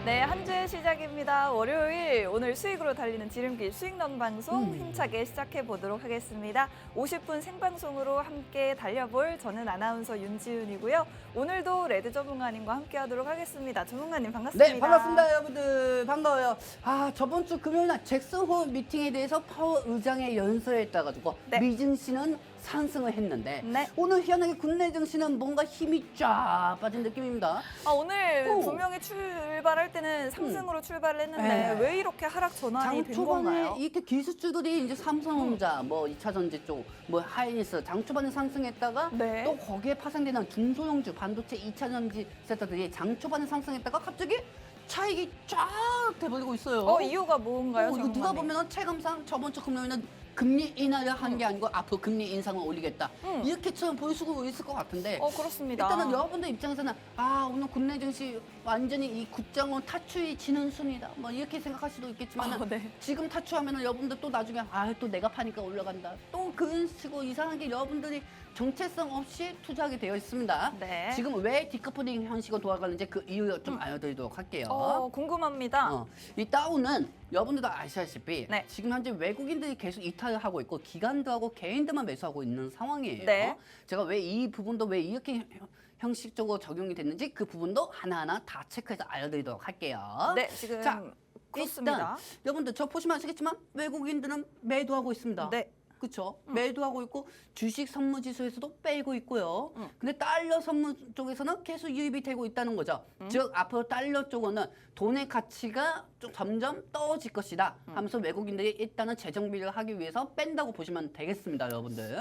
네, 한 주의 시작입니다. 월요일 오늘 수익으로 달리는 지름길 수익런 방송 힘차게 시작해 보도록 하겠습니다. 50분 생방송으로 함께 달려볼 저는 아나운서 윤지윤이고요. 오늘도 레드 전문가님과 함께 하도록 하겠습니다. 전문가님 반갑습니다. 네, 반갑습니다, 여러분들. 반가워요. 저번 주 금요일 날 잭슨홀 미팅에 대해서 파워 의장의 연설에 따라가지고 네. 미증 씨는 상승을 했는데 네. 오늘 희한하게 국내증 시는 뭔가 힘이 쫙 빠진 느낌입니다. 오늘 오. 분명히 출발할 때는 상승으로 출발을 했는데 네. 왜 이렇게 하락 전환이 된 장초반에 건가요? 이렇게 기술주들이 이제 삼성전자, 뭐 2차전지 쪽, 뭐 하이닉스 장초반에 상승했다가 네. 또 거기에 파생되는 중소형주 반도체 2차전지 섹터들이 장초반에 상승했다가 갑자기 차익이 쫙 돼버리고 있어요. 이유가 뭔가요, 이거 누가 전문가님? 보면 체감상 저번 주 금요일은 금리 인하를 한 게 아니고 앞으로 금리 인상을 올리겠다. 이렇게처럼 보일 수가 있을 것 같은데 그렇습니다. 일단은 여러분들 입장에서는 오늘 국내 증시 완전히 이 국장원 타추이 지는 순이다. 뭐 이렇게 생각할 수도 있겠지만 네. 지금 타추하면 여러분들 또 나중에 또 내가 파니까 올라간다. 또 그런 식으로 이상하게 여러분들이 정체성 없이 투자하게 되어 있습니다. 네. 지금 왜 디커플링 현상이 돌아가는지 그 이유 좀 알려드리도록 할게요. 궁금합니다. 이 다운은 여러분들도 아시다시피 네. 지금 현재 외국인들이 계속 이탈을 하고 있고 기관들하고 개인들만 매수하고 있는 상황이에요. 네. 제가 왜 이 부분도 왜 이렇게 형식적으로 적용이 됐는지 그 부분도 하나하나 다 체크해서 알려드리도록 할게요. 네, 지금 자, 그렇습니다. 일단 여러분들 저 보시면 아시겠지만 외국인들은 매도하고 있습니다. 네. 그렇죠. 매도하고 있고 주식 선물 지수에서도 빼고 있고요. 근데 달러 선물 쪽에서는 계속 유입이 되고 있다는 거죠. 즉 앞으로 달러 쪽은 돈의 가치가 좀 점점 떨어질 것이다 하면서 외국인들이 일단은 재정비를 하기 위해서 뺀다고 보시면 되겠습니다, 여러분들.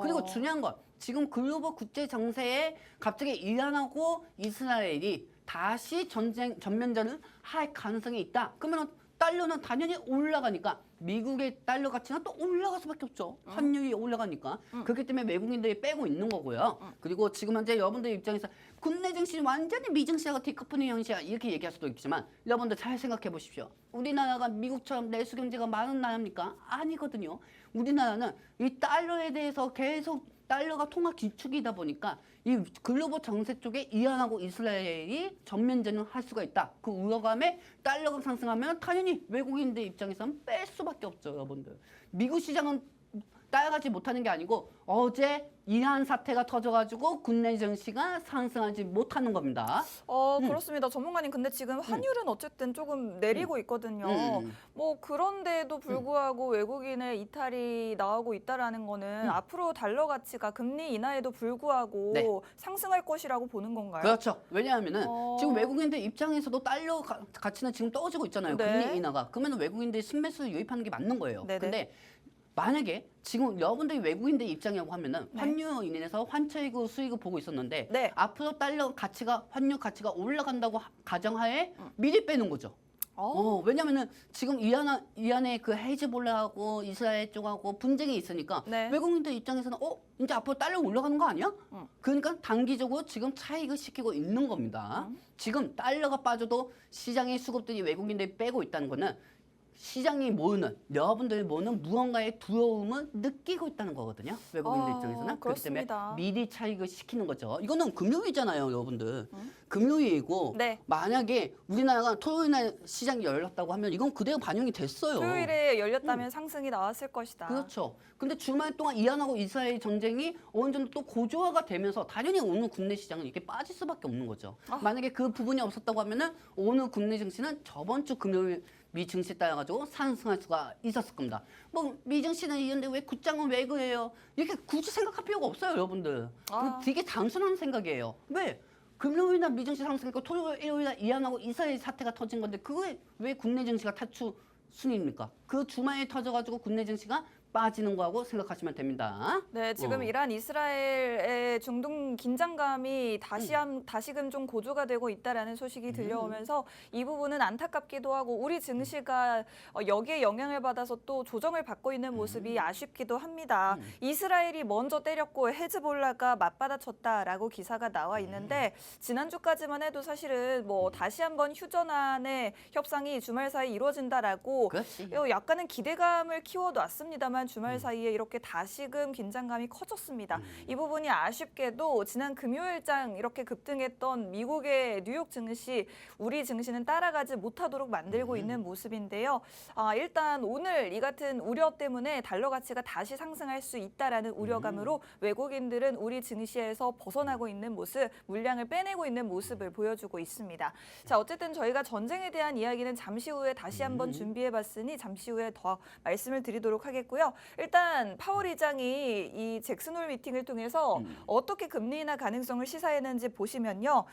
그리고 중요한 건 지금 글로벌 국제 정세에 갑자기 이란하고 이스라엘이 다시 전면전을 할 가능성이 있다. 그러면 달러는 당연히 올라가니까 미국의 달러 가치는 또 올라갈 수밖에 없죠. 환율이 올라가니까. 그렇기 때문에 외국인들이 빼고 있는 거고요. 그리고 지금 현재 여러분들 입장에서 국내 증시 완전히 미증시하고 디커플링 형식이야 이렇게 얘기할 수도 있지만 여러분들 잘 생각해 보십시오. 우리나라가 미국처럼 내수 경제가 많은 나라입니까? 아니거든요. 우리나라는 이 달러에 대해서 계속 달러가 통화 기축이다 보니까 이 글로벌 정세 쪽에 이란하고 이스라엘이 전면전을 할 수가 있다. 그 우려감에 달러가 상승하면 당연히 외국인들 입장에서는 뺄 수밖에 없죠, 여러분들. 미국 시장은 따라가지 못하는 게 아니고 어제 이란 사태가 터져가지고 국내 증시가 상승하지 못하는 겁니다. 그렇습니다. 전문가님, 근데 지금 환율은 어쨌든 조금 내리고 있거든요. 뭐 그런데도 불구하고 외국인의 이탈이 나오고 있다라는 거는 앞으로 달러 가치가 금리 인하에도 불구하고 네. 상승할 것이라고 보는 건가요? 그렇죠. 왜냐하면은 지금 외국인들 입장에서도 달러 가치는 지금 떨어지고 있잖아요. 네. 금리 인하가. 그러면 외국인들이 순매수를 유입하는 게 맞는 거예요. 네네. 근데 만약에 지금 여러분들이 외국인들 입장이라고 하면은 환율로 인해서 환차익을 수익을 보고 있었는데 네. 앞으로 달러 가치가 환율 가치가 올라간다고 가정하에 미리 빼는 거죠. 왜냐면은 지금 이란의 그 헤즈볼라하고 이스라엘 쪽하고 분쟁이 있으니까 네. 외국인들 입장에서는 이제 앞으로 달러 올라가는 거 아니야? 그러니까 단기적으로 지금 차익을 시키고 있는 겁니다. 지금 달러가 빠져도 시장의 수급들이 외국인들이 빼고 있다는 거는 시장이 모으는 여러분들이 모으는 무언가의 두려움을 느끼고 있다는 거거든요. 외국인들 입장에서는. 그렇기 때문에 그렇습니다. 미리 차익을 시키는 거죠. 이거는 금요일이잖아요, 여러분들. 금요일이고 네. 만약에 우리나라가 토요일 날 시장이 열렸다고 하면 이건 그대로 반영이 됐어요. 토요일에 열렸다면 상승이 나왔을 것이다. 그렇죠. 근데 주말 동안 이란하고 이스라엘 전쟁이 어느 정도 또 고조화가 되면서 당연히 오늘 국내 시장은 이렇게 빠질 수밖에 없는 거죠. 만약에 그 부분이 없었다고 하면은 오늘 국내 증시는 저번 주 금요일 미 증시 따라가지고 상승할 수가 있었을 겁니다. 뭐 미 증시는 이런데 왜 국장은 왜 그래요? 이렇게 굳이 생각할 필요가 없어요, 여러분들. 되게 단순한 생각이에요. 왜? 금요일날 미 증시 상승했고 토요일, 일요일날 이란하고 이스라엘 사태가 터진 건데 그게 왜 국내 증시가 타추 순입니까? 그 주말에 터져가지고 국내 증시가 빠지는 거하고 생각하시면 됩니다. 네, 지금 이란 이스라엘의 중동 긴장감이 다시금 좀 고조가 되고 있다라는 소식이 들려오면서 이 부분은 안타깝기도 하고 우리 증시가 여기에 영향을 받아서 또 조정을 받고 있는 모습이 아쉽기도 합니다. 이스라엘이 먼저 때렸고 헤즈볼라가 맞받아쳤다라고 기사가 나와 있는데 지난주까지만 해도 사실은 뭐 다시 한번 휴전안의 협상이 주말 사이 이루어진다라고 그렇지. 약간은 기대감을 키워놨습니다만 위험한 주말 사이에 이렇게 다시금 긴장감이 커졌습니다. 이 부분이 아쉽게도 지난 금요일장 이렇게 급등했던 미국의 뉴욕 증시, 우리 증시는 따라가지 못하도록 만들고 있는 모습인데요. 일단 오늘 이 같은 우려 때문에 달러 가치가 다시 상승할 수 있다라는 우려감으로 외국인들은 우리 증시에서 벗어나고 있는 모습, 물량을 빼내고 있는 모습을 보여주고 있습니다. 자, 어쨌든 저희가 전쟁에 대한 이야기는 잠시 후에 다시 한번 준비해봤으니 잠시 후에 더 말씀을 드리도록 하겠고요. 일단 파월 의장이 이 잭슨홀 미팅을 통해서 어떻게 금리 인하 가능성을 시사했는지 보시면요.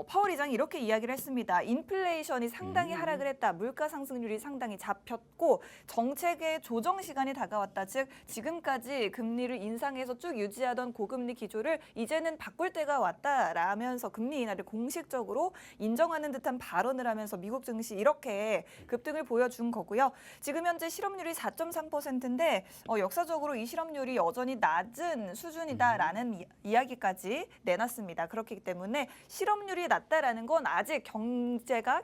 파월 의장이 이렇게 이야기를 했습니다. 인플레이션이 상당히 하락을 했다. 물가 상승률이 상당히 잡혔고 정책의 조정 시간이 다가왔다. 즉 지금까지 금리를 인상해서 쭉 유지하던 고금리 기조를 이제는 바꿀 때가 왔다라면서 금리 인하를 공식적으로 인정하는 듯한 발언을 하면서 미국 증시 이렇게 급등을 보여준 거고요. 지금 현재 실업률이 4.3%인데 역사적으로 이 실업률이 여전히 낮은 수준이다라는 이야기까지 내놨습니다. 그렇기 때문에 실업률이 낮다라는 건 아직 경기가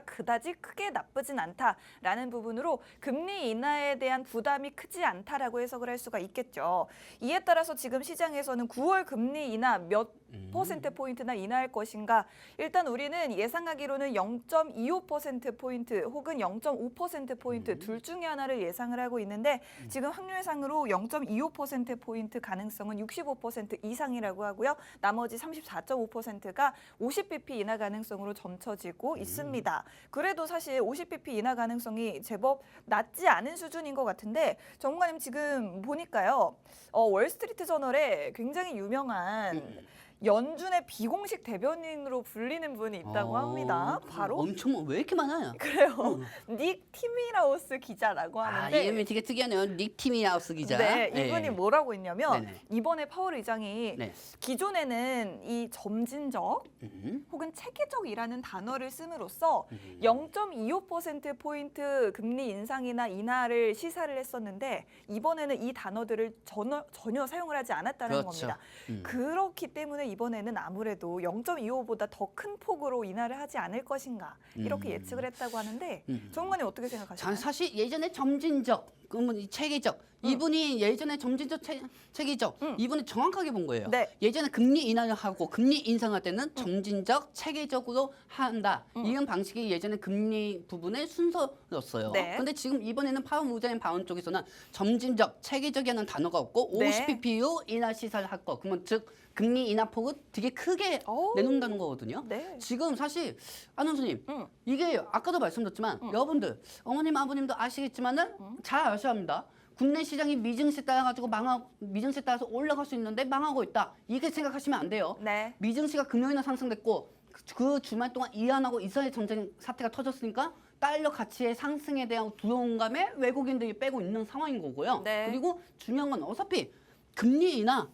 그다지 크게 나쁘진 않다라는 부분으로 금리 인하에 대한 부담이 크지 않다라고 해석을 할 수가 있겠죠. 이에 따라서 지금 시장에서는 9월 금리 인하 몇 %포인트나 인하할 것인가? 일단 우리는 예상하기로는 0.25%포인트 혹은 0.5%포인트 둘 중에 하나를 예상을 하고 있는데 지금 확률상으로 0.25%포인트 가능성은 65% 이상이라고 하고요. 나머지 34.5%가 50bp 인하 가능성으로 점쳐지고 있습니다. 그래도 사실 50bp 인하 가능성이 제법 낮지 않은 수준인 것 같은데 전문가님 지금 보니까요. 월스트리트 저널에 굉장히 유명한 연준의 비공식 대변인으로 불리는 분이 있다고 합니다. 바로 엄청 왜 이렇게 많아요? 그래요. 닉 티미라우스 기자라고 하는데 이름이 되게 특이하네요. 닉 티미라우스 기자. 네, 이분이 뭐라고 했냐면 네네. 이번에 파월 의장이 네. 기존에는 이 점진적 혹은 체계적이라는 단어를 씀으로써 0.25%포인트 금리 인상이나 인하를 시사를 했었는데 이번에는 이 단어들을 전혀 사용을 하지 않았다는 그렇죠. 겁니다. 그렇기 때문에 이번에는 아무래도 0.25보다 더 큰 폭으로 인하를 하지 않을 것인가 이렇게 예측을 했다고 하는데 전문가님 어떻게 생각하시나요? 사실 예전에 점진적, 그러면 체계적, 이분이 예전에 점진적, 체계적, 이분이 정확하게 본 거예요. 네. 예전에 금리 인하를 하고 금리 인상할 때는 점진적, 체계적으로 한다. 이런 방식이 예전에 금리 부분의 순서였어요. 네. 근데 지금 이번에는 파월 의장의 발언 쪽에서는 점진적, 체계적이라는 단어가 없고 네. 50bp로 인하 시사를 할 거. 그러면 즉 금리 인하 폭을 되게 크게 오. 내놓는다는 거거든요. 네. 지금 사실 안원수님 이게 아까도 말씀드렸지만 여러분들 어머님 아버님도 아시겠지만은 잘 아셔야 합니다. 국내 시장이 미증시에 따라 가지고 미증시에 따라서 올라갈 수 있는데 망하고 있다. 이게 생각하시면 안 돼요. 네. 미증시가 금요일날 상승됐고 그 주말 동안 이란하고 이스라엘 전쟁 사태가 터졌으니까 달러 가치의 상승에 대한 두려움감에 외국인들이 빼고 있는 상황인 거고요. 네. 그리고 중요한 건 어차피 금리 인하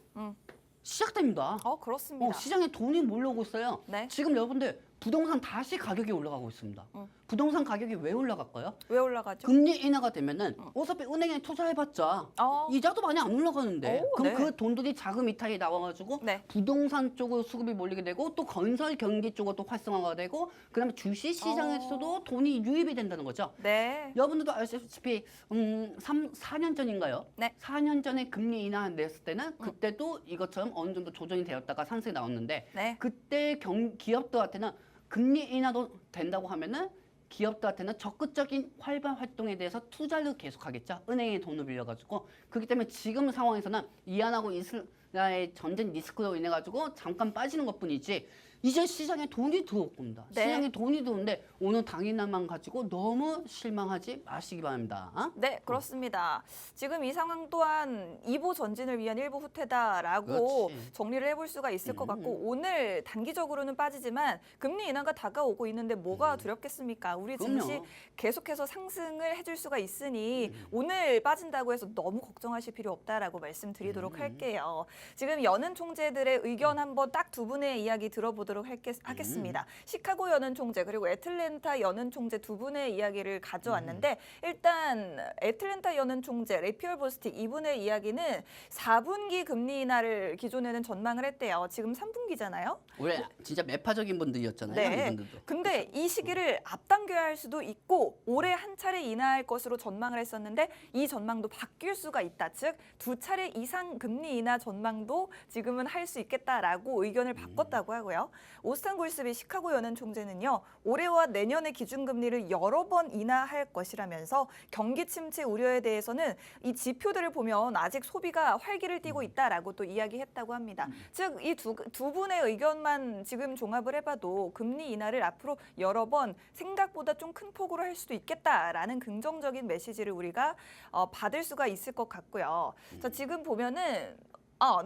시작됩니다. 그렇습니다. 시장에 돈이 몰려오고 있어요. 네. 지금 여러분들 부동산 다시 가격이 올라가고 있습니다. 부동산 가격이 왜 올라갈까요? 왜 올라가죠? 금리 인하가 되면은 어차피 은행에 투자해봤자 이자도 많이 안 올라가는데 오, 그럼 네. 그 돈들이 자금 이탈이 나와가지고 네. 부동산 쪽으로 수급이 몰리게 되고 또 건설 경기 쪽으로 또 활성화가 되고 그다음에 주식 시장에서도 돈이 유입이 된다는 거죠. 네. 여러분들도 아시다시피 4년 전인가요? 네. 4년 전에 금리 인하 냈을 때는 그때도 이것처럼 어느 정도 조정이 되었다가 상승이 나왔는데 네. 그때 기업들한테는 금리 인하도 된다고 하면은 기업들한테는 적극적인 활발 활동에 대해서 투자를 계속하겠죠. 은행에 돈을 빌려가지고. 그렇기 때문에 지금 상황에서는 이란하고 이스라엘 전쟁 리스크로 인해 가지고 잠깐 빠지는 것뿐이지 이제 시장에 돈이 들어올 겁니다. 네. 시장에 돈이 들어오는데 오늘 당일날만 가지고 너무 실망하지 마시기 바랍니다. 네, 그렇습니다. 지금 이 상황 또한 2보 전진을 위한 1보 후퇴다라고 그렇지. 정리를 해볼 수가 있을 것 같고 오늘 단기적으로는 빠지지만 금리 인하가 다가오고 있는데 뭐가 두렵겠습니까? 우리 증시 그럼요. 계속해서 상승을 해줄 수가 있으니 오늘 빠진다고 해서 너무 걱정하실 필요 없다라고 말씀드리도록 할게요. 지금 여는 총재들의 의견 한번 딱 두 분의 이야기 들어보도록 알아보도록 하겠습니다. 시카고 연은 총재 그리고 애틀랜타 연은 총재 두 분의 이야기를 가져왔는데 일단 애틀랜타 연은 총재 레피얼 보스틱 이분의 이야기는 4분기 금리 인하를 기존에는 전망을 했대요. 지금 3분기잖아요. 올해 진짜 매파적인 분들이었잖아요. 네. 이분들도. 근데 이 시기를 앞당겨야 할 수도 있고 올해 한 차례 인하할 것으로 전망을 했었는데 이 전망도 바뀔 수가 있다. 즉 두 차례 이상 금리 인하 전망도 지금은 할 수 있겠다라고 의견을 바꿨다고 하고요. 오스탄 골스비 시카고 연은 총재는요. 올해와 내년의 기준금리를 여러 번 인하할 것이라면서 경기 침체 우려에 대해서는 이 지표들을 보면 아직 소비가 활기를 띠고 있다라고 또 이야기했다고 합니다. 즉 이 두 분의 의견만 지금 종합을 해봐도 금리 인하를 앞으로 여러 번 생각보다 좀 큰 폭으로 할 수도 있겠다라는 긍정적인 메시지를 우리가 받을 수가 있을 것 같고요. 자, 지금 보면은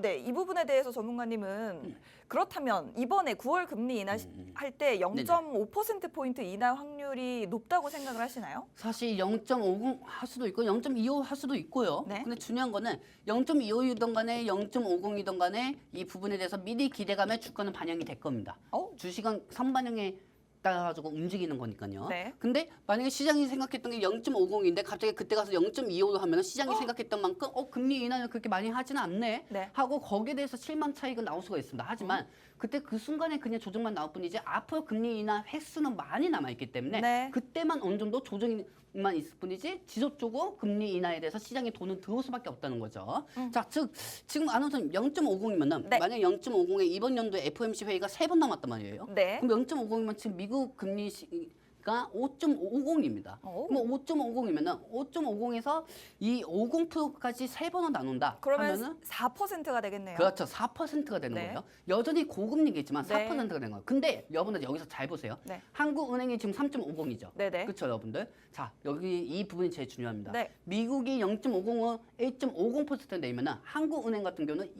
네. 이 부분에 대해서 전문가님은 그렇다면 이번에 9월 금리 인하할 때 0.5%포인트 인하 확률이 높다고 생각을 하시나요? 사실 0.50 할 수도 있고 0.25 할 수도 있고요. 네. 근데 중요한 거는 0.25이든 간에 0.50이든 간에 이 부분에 대해서 미리 기대감에 주가는 반영이 될 겁니다. 주식은 선반영에 따라가지고 움직이는 거니까요. 네. 근데 만약에 시장이 생각했던 게 0.50인데 갑자기 그때 가서 0.25로 하면 시장이 생각했던 만큼 금리 인하는 그렇게 많이 하지는 않네 네. 하고 거기에 대해서 실망 차익은 나올 수가 있습니다. 하지만 그때 그 순간에 그냥 조정만 나올 뿐이지 앞으로 금리 인하 횟수는 많이 남아있기 때문에 네. 그때만 어느 정도 조정만 있을 뿐이지 지속적으로 금리 인하에 대해서 시장에 돈은 들어올 수밖에 없다는 거죠. 자, 즉 지금 아나운서님 0.50이면은 네. 만약에 0.50에 이번 연도에 FOMC 회의가 3번 남았단 말이에요. 네. 그럼 0.50이면 지금 미국 금리가 5.50입니다. 그럼 5.50이면은 5.50에서 이 50%까지 3번을 나눈다. 그러면 하면은 4%가 되겠네요. 그렇죠. 4%가 되는 네. 거예요. 여전히 고금리겠지만 네. 4%가 되는 거예요. 근데 여러분들 여기서 잘 보세요. 네. 한국은행이 지금 3.50이죠. 네네. 그렇죠, 여러분들. 자, 여기 이 부분이 제일 중요합니다. 네. 미국이 0.50을 1.50% 내면은 한국은행 같은 경우는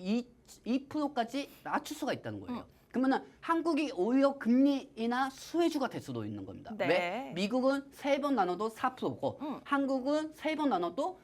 2%까지 낮출 수가 있다는 거예요. 그러면은 한국이 오히려 금리 인하 수혜주가 될 수도 있는 겁니다. 네. 왜? 미국은 3번 나눠도 4%고 한국은 3번 나눠도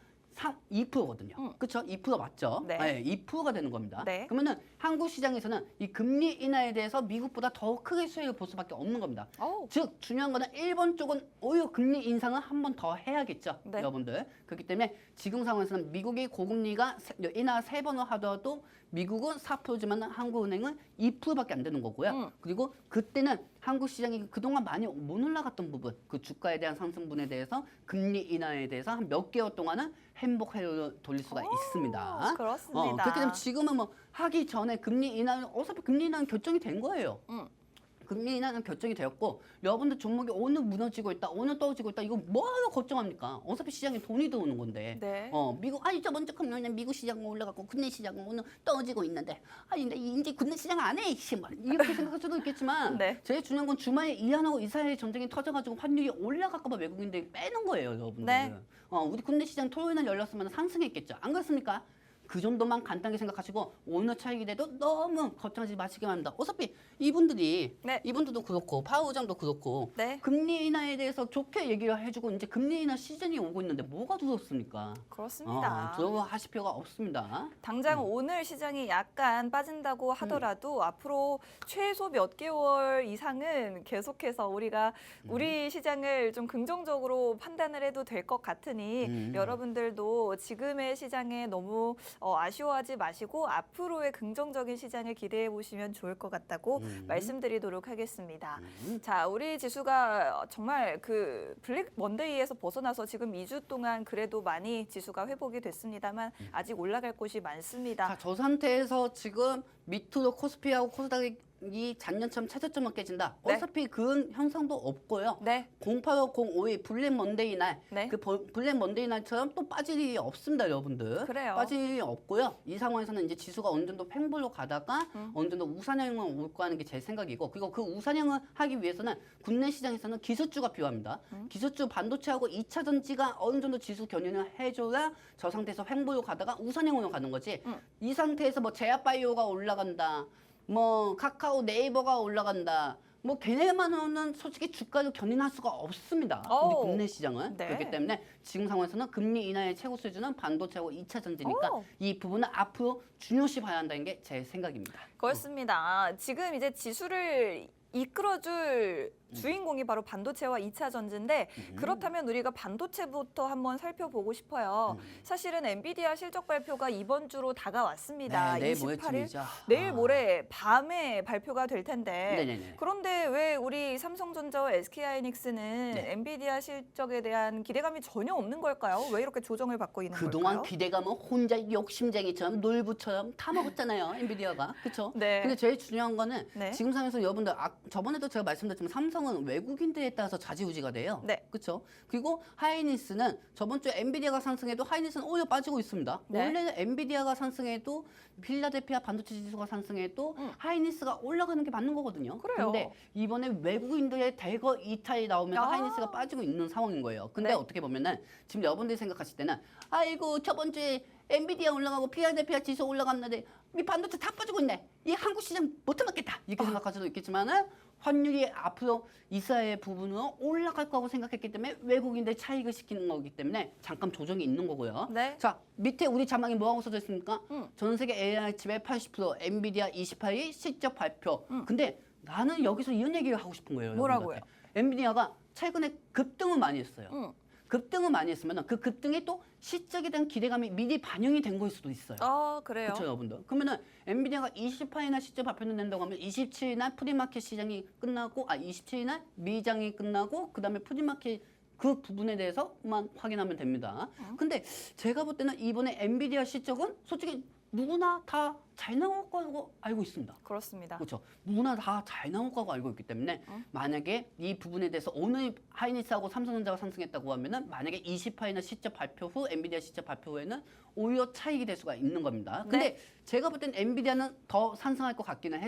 2%거든요. 그렇죠? 2% 맞죠? 네. 2%가 되는 겁니다. 네. 그러면은 한국 시장에서는 이 금리 인하에 대해서 미국보다 더 크게 수혜를 볼 수밖에 없는 겁니다. 즉 중요한 거는 일본 쪽은 오히려 금리 인상을 한 번 더 해야겠죠, 네. 여러분들. 그렇기 때문에 지금 상황에서는 미국이 고금리가 인하 3번을 하더라도 미국은 4%지만 한국은행은 2%밖에 안 되는 거고요. 그리고 그때는 한국 시장이 그동안 많이 못 올라갔던 부분, 그 주가에 대한 상승분에 대해서 금리 인하에 대해서 한 몇 개월 동안은 행복 회로를 돌릴 수가 있습니다. 그렇습니다. 그렇게 되면 지금은 뭐 하기 전에 금리 인하는 어차피 금리 인하는 결정이 된 거예요. 금리 인하는 결정이 되었고 여러분들 종목이 오늘 무너지고 있다, 오늘 떨어지고 있다, 이거 뭐하러 걱정합니까? 어차피 시장에 돈이 들어오는 건데. 네. 미국 저번 주 금요일에 미국 시장은 올라갔고 국내 시장은 오늘 떨어지고 있는데 근데 이제 국내 시장 안 해. 이렇게 생각할 수도 있겠지만 네. 제일 중요한 건 주말에 이란하고 이스라엘 전쟁이 터져가지고 환율이 올라갈까봐 외국인들이 빼는 거예요, 여러분들. 네. 우리 국내 시장 토요일 날 열렸으면 상승했겠죠. 안 그렇습니까? 그 정도만 간단하게 생각하시고 오늘 차익이 돼도 너무 걱정하지 마시기 바랍니다. 어차피 이분들도 그렇고 파워 의장도 그렇고 네. 금리 인하에 대해서 좋게 얘기를 해주고 이제 금리 인하 시즌이 오고 있는데 뭐가 두렵습니까? 그렇습니다. 두려워하실 필요가 없습니다. 당장 오늘 시장이 약간 빠진다고 하더라도 앞으로 최소 몇 개월 이상은 계속해서 우리가 우리 시장을 좀 긍정적으로 판단을 해도 될 것 같으니 여러분들도 지금의 시장에 너무 아쉬워하지 마시고 앞으로의 긍정적인 시장을 기대해 보시면 좋을 것 같다고 말씀드리도록 하겠습니다. 자, 우리 지수가 정말 그 블랙 먼데이에서 벗어나서 지금 2주 동안 그래도 많이 지수가 회복이 됐습니다만 아직 올라갈 곳이 많습니다. 자, 저 상태에서 지금 밑으로 코스피하고 코스닥이 작년처럼 최저점을 깨진다. 네. 어차피 그런 현상도 없고요. 네. 0805 블랙 먼데이 날, 네. 그 블랙 먼데이 날처럼 또 빠질 일이 없습니다, 여러분들. 그래요. 빠질 일이 없고요. 이 상황에서는 이제 지수가 어느 정도 횡보로 가다가 어느 정도 우상향을 올 거하는 게 제 생각이고, 그리고 그 우상향을 하기 위해서는 국내 시장에서는 기술주가 필요합니다. 기술주 반도체하고 2차 전지가 어느 정도 지수 견인을 해줘야 저 상태에서 횡보로 가다가 우상향으로 가는 거지. 이 상태에서 뭐 제약바이오가 올라간다. 뭐 카카오 네이버가 올라간다. 뭐 걔네만으로는 솔직히 주가를 견인할 수가 없습니다. 우리 오. 국내 시장은. 네. 그렇기 때문에 지금 상황에서는 금리 인하의 최고 수준은 반도체하고 2차 전지니까 오. 이 부분은 앞으로 중요시 봐야 한다는 게 제 생각입니다. 그렇습니다. 지금 이제 지수를 이끌어줄 주인공이 바로 반도체와 2차 전지인데 그렇다면 우리가 반도체부터 한번 살펴보고 싶어요. 사실은 엔비디아 실적 발표가 이번 주로 다가왔습니다. 네, 내일 28일. 모레쯤이죠. 내일 모레 밤에 발표가 될 텐데 네네네. 그런데 왜 우리 삼성전자와 SK하이닉스는 네. 엔비디아 실적에 대한 기대감이 전혀 없는 걸까요? 왜 이렇게 조정을 받고 있는 그동안 걸까요? 기대감은 혼자 욕심쟁이처럼 놀부처럼 타 먹었잖아요. 엔비디아가. 그렇죠? 네. 근데 제일 중요한 거는 네. 지금 상황에서 여러분들 저번에도 제가 말씀드렸지만 삼성은 외국인들에 따라서 좌지우지가 돼요. 네. 그렇죠? 그리고 하이닉스는 저번 주에 엔비디아가 상승해도 하이닉스는 오히려 빠지고 있습니다. 네. 원래는 엔비디아가 상승해도 필라델피아 반도체 지수가 상승해도 하이닉스가 올라가는 게 맞는 거거든요. 그래요. 근데 이번에 외국인들의 대거 이탈이 나오면서 아. 하이닉스가 빠지고 있는 상황인 거예요. 근데 네. 어떻게 보면은 지금 여러분들이 생각하실 때는 아이고 저번 주에 엔비디아 올라가고 필라델피아 지수 올라갔는데 이 반도체 다 빠지고 있네. 이 한국 시장 못 해먹겠다. 이렇게 생각할 수도 있겠지만은 환율이 앞으로 이스라엘 부분으로 올라갈 거라고 생각했기 때문에 외국인들 차익을 시키는 거기 때문에 잠깐 조정이 있는 거고요. 네. 자 밑에 우리 자막에 뭐라고 써져 있습니까? 음. 전 세계 AI 칩의 80%, 엔비디아 28일 실적 발표. 근데 나는 여기서 이런 얘기를 하고 싶은 거예요. 뭐라고요? 여러분들한테. 엔비디아가 최근에 급등을 많이 했어요. 응. 급등을 많이 했으면 그 급등에 또 실적에 대한 기대감이 미리 반영이 된 거일 수도 있어요. 아, 그래요? 그렇죠, 여러분들. 그러면은 엔비디아가 28일날 실적 발표는 낸다고 하면 27일날 프리마켓 시장이 끝나고 27일날 미장이 끝나고 그다음에 프리마켓 그 부분에 대해서만 확인하면 됩니다. 근데 제가 볼 때는 이번에 엔비디아 실적은 솔직히 누구나 다 잘 나올 거라고 알고 있습니다. 그렇습니다. 그렇죠. 누구나 다 잘 나올 거라고 알고 있기 때문에 만약에 이 부분에 대해서 오늘 하이닉스하고 삼성전자가 상승했다고 하면은 만약에 28일날 실적 발표 후 엔비디아 실적 발표 후에는 오히려 차익이 될 수가 있는 겁니다. 근데 네. 제가 볼 땐 엔비디아는 더 상승할 것 같기는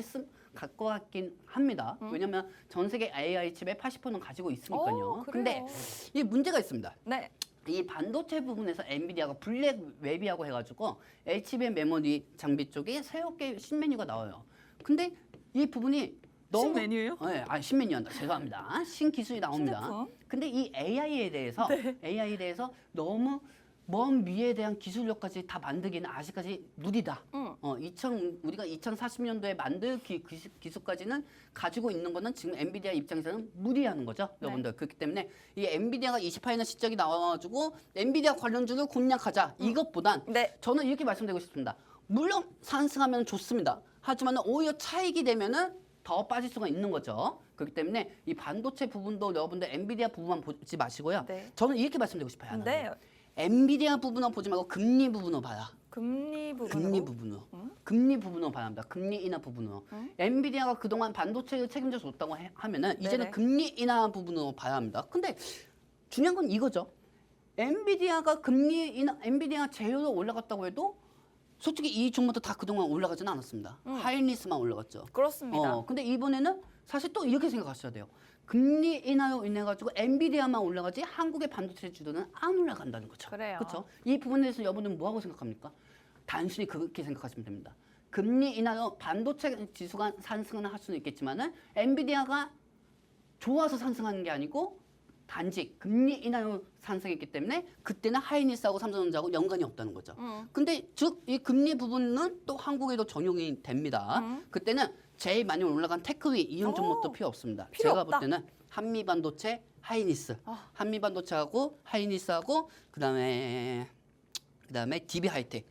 같긴 합니다. 왜냐면 전 세계 AI 칩의 80%는 가지고 있으니까요. 그래요. 근데 이 문제가 있습니다. 네. 이 반도체 부분에서 엔비디아가 블랙 웹이라고 해가지고 HBM 메모리 장비 쪽에 새롭게 신메뉴가 나와요. 근데 이 부분이 너무 신메뉴요? 네, 신메뉴한다. 죄송합니다. 신기술이 나옵니다. 신제품. 근데 이 AI에 대해서 네. AI에 대해서 너무 먼 미래에 대한 기술력까지 다 만들기는 아직까지 무리다. 응. 우리가 2040년도에 만들 기술까지는 가지고 있는 거는 지금 엔비디아 입장에서는 무리하는 거죠, 네. 여러분들. 그렇기 때문에 이 엔비디아가 28일날 실적이 나와가지고 엔비디아 관련주를 공략하자 이것보단 네. 저는 이렇게 말씀드리고 싶습니다. 물론 상승하면 좋습니다. 하지만 오히려 차익이 되면은 더 빠질 수가 있는 거죠. 그렇기 때문에 이 반도체 부분도 여러분들 엔비디아 부분만 보지 마시고요. 네. 저는 이렇게 말씀드리고 싶어요. 하나는. 네. 엔비디아 부분을 보지 말고 금리 부분을 봐라. 금리 부분으로. 금리 부분으로. 금리 부분으로 바랍니다. 금리 인하 부분으로. 엔비디아가 그동안 반도체를 책임져 줬다고 하면은 이제는 네네. 금리 인하 부분으로 봐야 합니다. 근데 중요한 건 이거죠. 엔비디아가 엔비디아 제휴로 올라갔다고 해도 솔직히 이 종목도 다 그동안 올라가지는 않았습니다. 하이닉스만 올라갔죠. 그렇습니다. 근데 이번에는 사실 또 이렇게 생각하셔야 돼요. 금리 인하로 인해 가지고 엔비디아만 올라가지 한국의 반도체 주도는 안 올라간다는 거죠. 그래요. 그렇죠? 이 부분에 대해서 여러분들은 뭐하고 생각합니까? 단순히 그렇게 생각하시면 됩니다. 금리 인하로 반도체 지수가 상승은 할 수는 있겠지만은 엔비디아가 좋아서 상승하는 게 아니고 단지 금리 인하로 상승했기 때문에 그때는 하이닉스하고 삼성전자하고 연관이 없다는 거죠. 근데 즉 이 금리 부분은 또 한국에도 적용이 됩니다. 그때는 제일 많이 올라간 테크위 이런 종목도 필요 없습니다. 필요 제가 없다. 볼 때는 한미반도체, 하이닉스, 한미반도체하고 하이닉스하고 그다음에 DB 하이텍,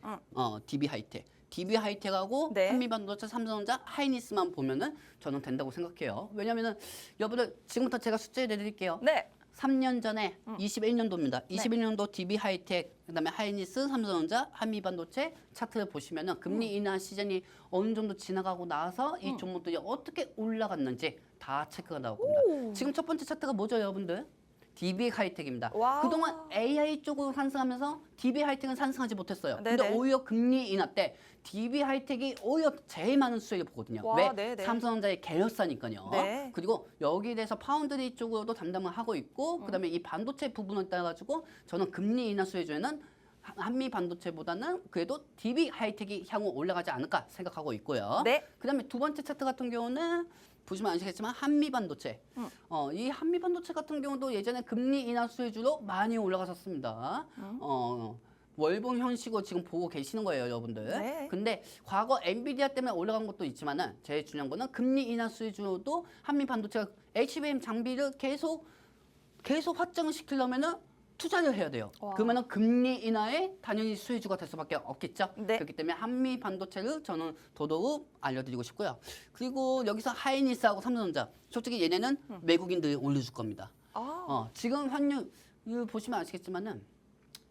DB 하이텍. DB 하이텍하고 네. 한미반도체, 삼성전자, 하이닉스만 보면은 저는 된다고 생각해요. 왜냐면은 여러분들 지금부터 제가 숫자 내드릴게요. 네. 3년 전에 21년도입니다. 21년도 DB 하이텍, 그다음에 하이닉스, 삼성전자, 한미반도체 차트를 보시면은 금리 인하 시즌이 어느 정도 지나가고 나서 이 종목들이 어떻게 올라갔는지 다 체크가 나옵니다. 지금 첫 번째 차트가 뭐죠, 여러분들? DB 하이텍입니다. 와. 그동안 AI 쪽으로 상승하면서 DB 하이텍은 상승하지 못했어요. 근데 네네. 오히려 금리 인하 때 DB 하이텍이 오히려 제일 많은 수익을 보거든요. 와, 왜? 네네. 삼성전자의 계열사니까요. 네. 그리고 여기에 대해서 파운드리 쪽으로도 담당을 하고 있고 그다음에 이 반도체 부분을 따라 가지고 저는 금리 인하 수혜주에는 한미 반도체보다는 그래도 DB 하이텍이 향후 올라가지 않을까 생각하고 있고요. 네. 그다음에 두 번째 차트 같은 경우는 보시면 아시겠지만 한미 반도체. 이 한미 반도체 같은 경우도 예전에 금리 인하 수혜주로 많이 올라갔었습니다. 월봉 현식으로 지금 보고 계시는 거예요, 여러분들. 네. 근데 과거 엔비디아 때문에 올라간 것도 있지만은 제일 중요한 거는 금리 인하 수혜주로도 한미 반도체가 HBM 장비를 계속 확장을 시키려면은 투자를 해야 돼요. 와. 그러면은 금리 인하에 당연히 수혜주가 될 수밖에 없겠죠. 네. 그렇기 때문에 한미 반도체를 저는 더더욱 알려드리고 싶고요. 그리고 여기서 하이닉스하고 삼성전자, 솔직히 얘네는 외국인들이 올려줄 겁니다. 지금 환율 보시면 아시겠지만은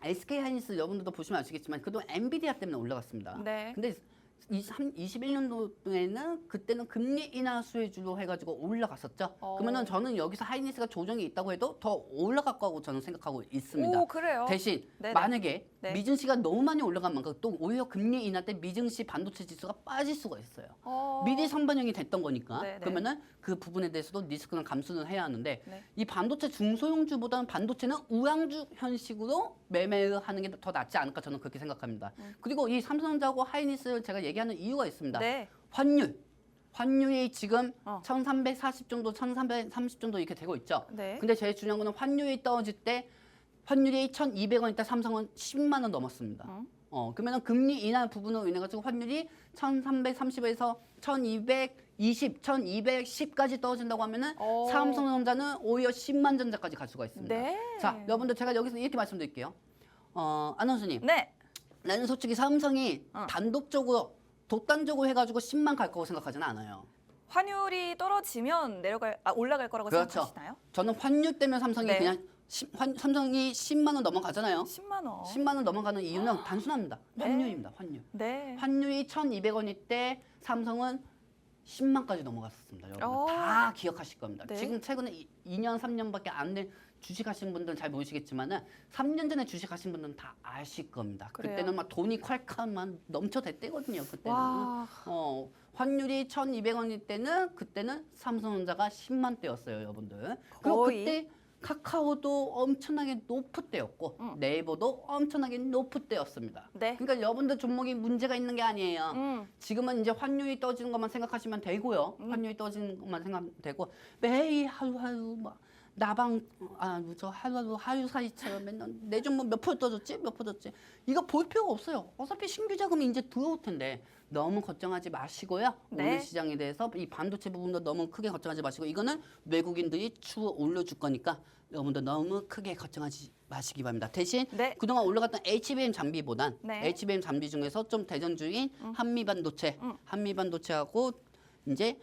SK 하이닉스 여러분들도 보시면 아시겠지만 그동안 엔비디아 때문에 올라갔습니다. 네. 근데 21년도에는 그때는 금리 인하 수혜주로 해가지고 올라갔었죠. 그러면은 저는 여기서 하이닉스가 조정이 있다고 해도 더 올라갈 거라고 저는 생각하고 있습니다. 오, 그래요? 대신 네네. 만약에 네. 미증시가 너무 많이 올라간 만큼 또 오히려 금리 인하 때 미증시 반도체 지수가 빠질 수가 있어요. 미리 선반영이 됐던 거니까. 네네. 그러면은 그 부분에 대해서도 리스크는 감수는 해야 하는데 네. 이 반도체 중소형주보다는 반도체는 우량주 현식으로 매매를 하는 게 더 낫지 않을까 저는 그렇게 생각합니다. 그리고 이 삼성전자하고 하이닉스를 제가 얘기하는 이유가 있습니다. 네. 환율이 지금 1340 정도, 1330 정도 이렇게 되고 있죠. 네. 근데 제일 중요한 거는 환율이 떨어질 때 환율이 1,200원 있다 삼성은 10만 원 넘었습니다. 그러면은 금리 인하 부분으로 인해 가지고 환율이 1,330에서 1,220, 1,210까지 떨어진다고 하면은 삼성전자는 오히려 10만 전자까지 갈 수가 있습니다. 네. 자, 여러분들 제가 여기서 이렇게 말씀드릴게요. 아나운서님, 네. 나는 솔직히 삼성이 단독적으로 독단적으로 해가지고 10만 갈 거고 생각하지는 않아요. 환율이 떨어지면 올라갈 거라고 그렇죠. 생각하시나요? 저는 환율 때문에 삼성이 네. 그냥 삼성이 10만 원 넘어가잖아요. 10만 원. 10만 원 넘어가는 이유는 단순합니다. 네. 환율입니다. 환율. 네. 환율이 1,200원일 때 삼성은 10만까지 넘어갔었습니다. 여러분 다 기억하실 겁니다. 네. 지금 최근에 2년, 3년밖에 안 된 주식하신 분들은 잘 모르시겠지만은 3년 전에 주식하신 분들은 다 아실 겁니다. 그래요. 그때는 막 돈이 콸콸만 넘쳐댔대거든요. 그때는. 와. 환율이 1,200원일 때는 그때는 삼성전자가 10만 대였어요, 여러분들. 그리고 거의. 그때 카카오도 엄청나게 높을 때였고 네이버도 엄청나게 높을 때였습니다. 네. 그러니까 여러분들 종목이 문제가 있는 게 아니에요. 지금은 이제 환율이 떨어지는 것만 생각하시면 되고요. 환율이 떨어지는 것만 생각하면 되고 매일 하루하루 막 나방 저 하루하루 하루사이처럼 맨날 내 종목 몇 프로 떨어졌지? 몇 프로 떨어졌지? 이거 볼 필요가 없어요. 어차피 신규 자금이 이제 들어올 텐데 너무 걱정하지 마시고요. 네. 오늘 시장에 대해서 이 반도체 부분도 너무 크게 걱정하지 마시고 이거는 외국인들이 추후 올려줄 거니까 여러분들 너무 크게 걱정하지 마시기 바랍니다. 대신 네. 그동안 올라갔던 HBM 장비보단 네. HBM 장비 중에서 좀 대전주인 한미반도체하고 이제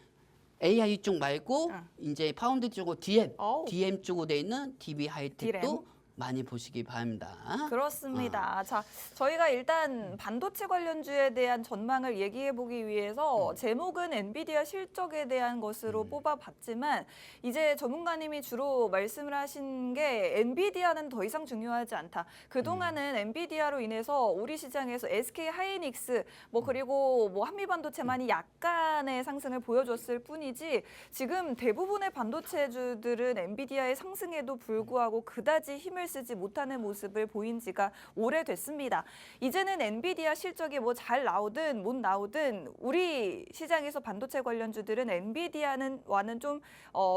AI 쪽 말고 이제 파운드 쪽으로 DM 쪽으로 돼 있는 DB 하이텍도 DRAM. 많이 보시기 바랍니다. 그렇습니다. 자, 저희가 일단 반도체 관련주에 대한 전망을 얘기해 보기 위해서 제목은 엔비디아 실적에 대한 것으로 뽑아봤지만 이제 전문가님이 주로 말씀을 하신 게 엔비디아는 더 이상 중요하지 않다. 그동안은 엔비디아로 인해서 우리 시장에서 SK 하이닉스 그리고 한미반도체만이 약간의 상승을 보여줬을 뿐이지 지금 대부분의 반도체주들은 엔비디아의 상승에도 불구하고 그다지 힘을 쓰지 못하는 모습을 보인 지가 오래됐습니다. 이제는 엔비디아 실적이 잘 나오든 못 나오든 우리 시장에서 반도체 관련주들은 엔비디아와는 좀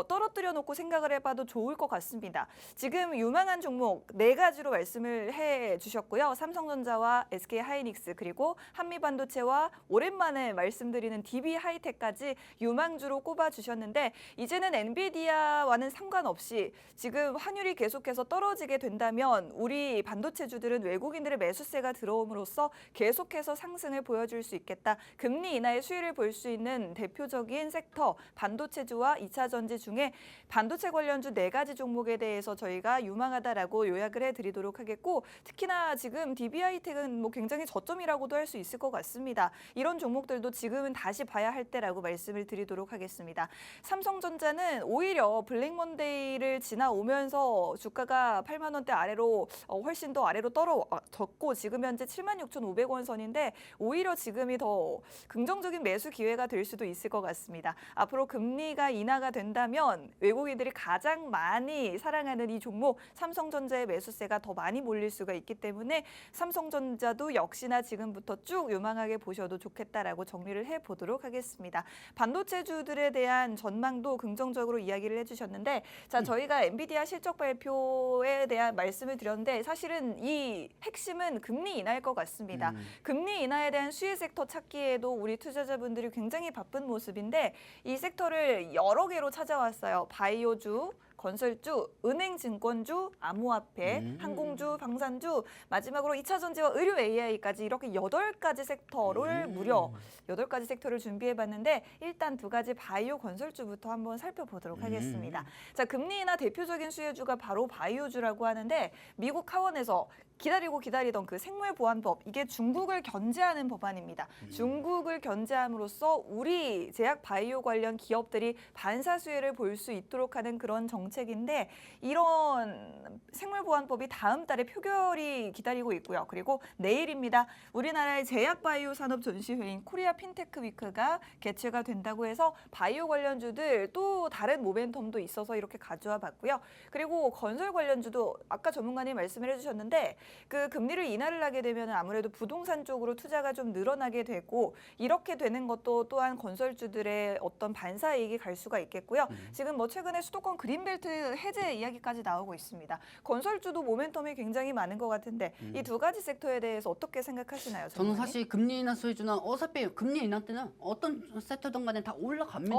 떨어뜨려 놓고 생각을 해봐도 좋을 것 같습니다. 지금 유망한 종목 4가지로 말씀을 해주셨고요. 삼성전자와 SK 하이닉스 그리고 한미반도체와 오랜만에 말씀드리는 DB 하이텍까지 유망주로 꼽아주셨는데 이제는 엔비디아와는 상관없이 지금 환율이 계속해서 떨어지게 된다면 우리 반도체주들은 외국인들의 매수세가 들어옴으로써 계속해서 상승을 보여줄 수 있겠다. 금리 인하의 수위를 볼 수 있는 대표적인 섹터 반도체주와 2차 전지 중에 반도체 관련주 4가지 종목에 대해서 저희가 유망하다라고 요약을 해드리도록 하겠고 특히나 지금 DB하이텍은 굉장히 저점이라고도 할 수 있을 것 같습니다. 이런 종목들도 지금은 다시 봐야 할 때라고 말씀을 드리도록 하겠습니다. 삼성전자는 오히려 블랙먼데이를 지나오면서 주가가 8만 10만 원대 아래로 훨씬 더 아래로 떨어졌고 지금 현재 76,500원 선인데 오히려 지금이 더 긍정적인 매수 기회가 될 수도 있을 것 같습니다. 앞으로 금리가 인하가 된다면 외국인들이 가장 많이 사랑하는 이 종목 삼성전자의 매수세가 더 많이 몰릴 수가 있기 때문에 삼성전자도 역시나 지금부터 쭉 유망하게 보셔도 좋겠다라고 정리를 해보도록 하겠습니다. 반도체주들에 대한 전망도 긍정적으로 이야기를 해주셨는데 자 저희가 엔비디아 실적 발표에 대한 말씀을 드렸는데 사실은 이 핵심은 금리 인하일 것 같습니다. 금리 인하에 대한 수혜 섹터 찾기에도 우리 투자자분들이 굉장히 바쁜 모습인데 이 섹터를 여러 개로 찾아왔어요. 바이오주, 건설주, 은행증권주, 암호화폐, 항공주, 방산주, 마지막으로 2차 전지와 의료 AI까지 이렇게 8가지 섹터를 무려 8가지 섹터를 준비해봤는데 일단 2가지 바이오 건설주부터 한번 살펴보도록 하겠습니다. 자, 금리 인하 대표적인 수혜주가 바로 바이오주라고 하는데 미국 하원에서 기다리던 그 생물보안법 이게 중국을 견제하는 법안입니다. 중국을 견제함으로써 우리 제약 바이오 관련 기업들이 반사 수혜를 볼 수 있도록 하는 그런 정책인데 이런 생물보안법이 다음 달에 표결이 기다리고 있고요. 그리고 내일입니다. 우리나라의 제약 바이오 산업 전시회인 코리아 핀테크 위크가 개최가 된다고 해서 바이오 관련주들 또 다른 모멘텀도 있어서 이렇게 가져와 봤고요. 그리고 건설 관련주도 아까 전문가님 말씀을 해주셨는데 그 금리를 인하를 하게 되면 아무래도 부동산 쪽으로 투자가 좀 늘어나게 되고 이렇게 되는 것도 또한 건설주들의 어떤 반사이익이 갈 수가 있겠고요. 지금 뭐 최근에 수도권 그린벨트 해제 이야기까지 나오고 있습니다. 건설주도 모멘텀이 굉장히 많은 것 같은데 이 2가지 섹터에 대해서 어떻게 생각하시나요? 저는 전문가님? 사실 금리 인하 수혜주는 어차피 금리 인하 때는 어떤 섹터든 간에 다 올라갑니다.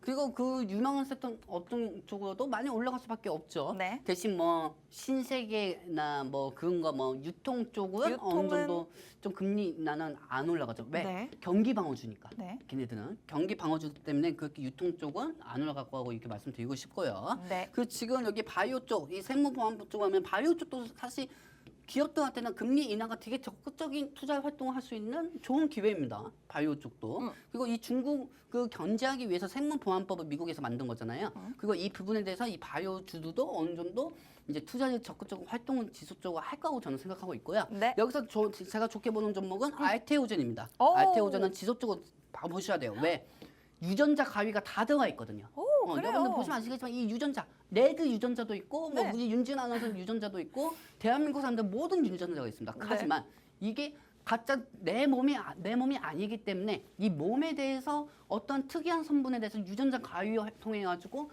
그리고 그 유망한 섹터 어떤 쪽으로도 많이 올라갈 수밖에 없죠. 네. 대신 뭐 신세계나 뭐 그런 거 뭐 유통 쪽은 어느 유통은- 정도 좀 금리 인하는 안 올라가죠. 왜? 네. 경기 방어주니까. 네. 걔네들은 경기 방어주 때문에 그렇게 유통 쪽은 안 올라갈 거라고 이렇게 말씀드리고 싶고요. 네. 그 지금 여기 바이오 쪽, 이 생물보안법 쪽 하면 바이오 쪽도 사실 기업들한테는 금리 인하가 되게 적극적인 투자 활동을 할 수 있는 좋은 기회입니다. 바이오 쪽도. 그리고 이 중국 그 견제하기 위해서 생물보안법을 미국에서 만든 거잖아요. 그리고 이 부분에 대해서 이 바이오 주주도 어느 정도 이제 투자를 적극적으로 활동을 지속적으로 할 거라고 저는 생각하고 있고요. 네. 여기서 제가 좋게 보는 종목은 알테오젠입니다. 오. 알테오젠은 지속적으로 봐보셔야 돼요. 왜? 유전자 가위가 다 들어가 있거든요. 그래요? 여러분들 보시면 아시겠지만 이 유전자, 레드 유전자도 있고 네. 뭐 우리 윤진 아나운서 유전자도 있고 대한민국 사람들 모든 유전자가 있습니다. 네. 하지만 이게 가짜 내 몸이 아니기 때문에 이 몸에 대해서 어떤 특이한 성분에 대해서 유전자 가위를 통해 가지고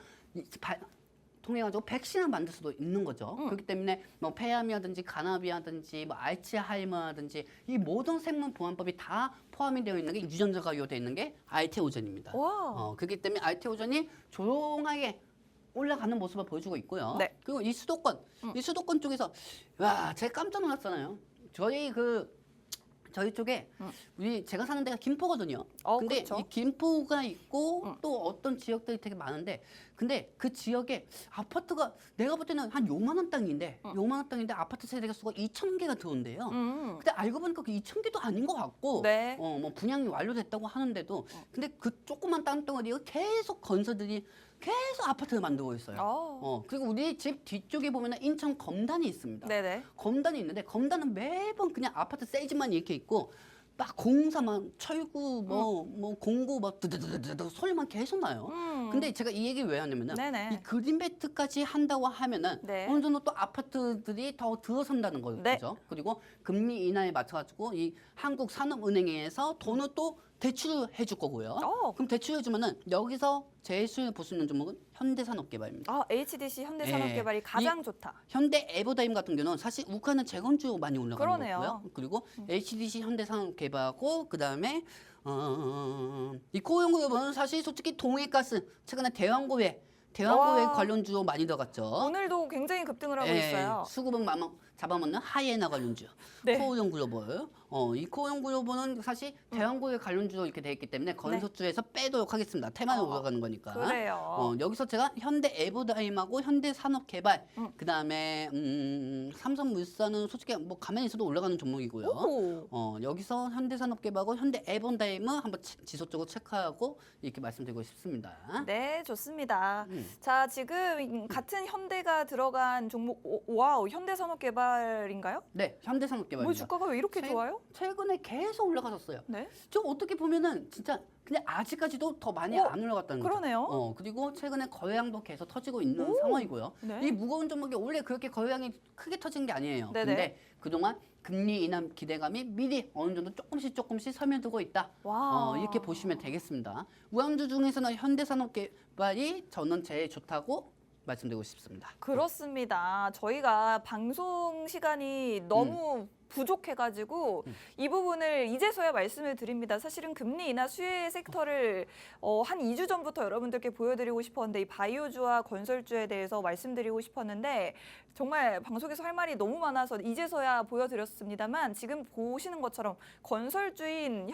백신을 만들 수도 있는 거죠. 그렇기 때문에 뭐 폐암이라든지 간암이라든지 뭐 알츠하이머라든지 이 모든 생물 보안법이 다 포함이 되어 있는 게 유전자 가위로 되어 있는 게 알테오젠입니다. 와. 그렇기 때문에 알테오젠이 조용하게 올라가는 모습을 보여주고 있고요. 네. 그리고 이 수도권 쪽에서 와, 제가 깜짝 놀랐잖아요. 저희 쪽에 제가 사는 데가 김포거든요. 근데 그렇죠. 이 김포가 있고 또 어떤 지역들이 되게 많은데 근데 그 지역에 아파트가 내가 볼 때는 한 요만한 땅인데 아파트 세대 수가 2,000개가 들어온대요. 근데 알고 보니까 그 2,000개도 아닌 것 같고 네. 뭐 분양이 완료됐다고 하는데도 근데 그 조그만 땅덩어리가 계속 건설들이 계속 아파트를 만들고 있어요. 그리고 우리 집 뒤쪽에 보면은 인천 검단이 있습니다. 네네. 검단이 있는데 검단은 매번 그냥 아파트 세이지만 이렇게 있고 막 공사만 철구 뭐 공구 막 드드드드드 소리만 계속 나요. 근데 제가 이 얘기 왜 하냐면은 네네. 이 그린벨트까지 한다고 하면은 네. 어느 정도 또 아파트들이 더 들어선다는 거죠. 네. 그리고 금리 인하에 맞춰가지고 이 한국산업은행에서 돈을 또 대출을 해줄 거고요. 그럼 대출해주면은 여기서 제일 수혜를 볼 수 있는 종목은 현대산업개발입니다. HDC 현대산업개발이 가장 좋다. 현대 에버다임 같은 경우는 사실 우크라이나 재건주 많이 올라가는 그러네요. 거고요. 그리고 HDC 현대산업개발하고 그다음에 이 코용그룹은 사실 솔직히 동해가스 최근에 대왕고회 관련주로 많이 들어갔죠. 오늘도 굉장히 급등을 하고 있어요. 수급은 잡아먹는 하이에나 관련주 네. 코오용 글로벌 이 코오롱글로벌은 사실 대왕고의 관련주로 이렇게 돼 있기 때문에 건설주에서 빼도록 하겠습니다. 테마에 올라가는 거니까. 그래요. 여기서 제가 현대 에버다임하고 현대산업개발, 그다음에 삼성물산은 솔직히 뭐 가만히 있어도 올라가는 종목이고요. 여기서 현대산업개발하고 현대 에버다임은 한번 지속적으로 체크하고 이렇게 말씀드리고 싶습니다. 네, 좋습니다. 자, 지금 같은 현대가 들어간 종목, 와우, 현대산업개발인가요? 네, 현대산업개발입니다. 뭐 주가가 왜 이렇게 좋아요? 최근에 계속 올라갔었어요. 네. 좀 어떻게 보면은 진짜 근데 아직까지도 더 많이 안 올라갔다는 거죠. 그러네요. 그리고 최근에 거래량도 계속 터지고 있는 상황이고요. 네. 이 무거운 종목이 원래 그렇게 거래량이 크게 터진 게 아니에요. 네네. 근데 그동안 금리 인하 기대감이 미리 어느 정도 조금씩 스며들고 있다. 와. 이렇게 보시면 되겠습니다. 우량주 중에서는 현대산업개발이 저는 제일 좋다고 말씀드리고 싶습니다. 그렇습니다. 저희가 방송 시간이 너무 부족해가지고 이 부분을 이제서야 말씀을 드립니다. 사실은 금리 인하 수혜 섹터를 한 2주 전부터 여러분들께 보여드리고 싶었는데 이 바이오주와 건설주에 대해서 말씀드리고 싶었는데 정말 방송에서 할 말이 너무 많아서 이제서야 보여드렸습니다만 지금 보시는 것처럼 건설주인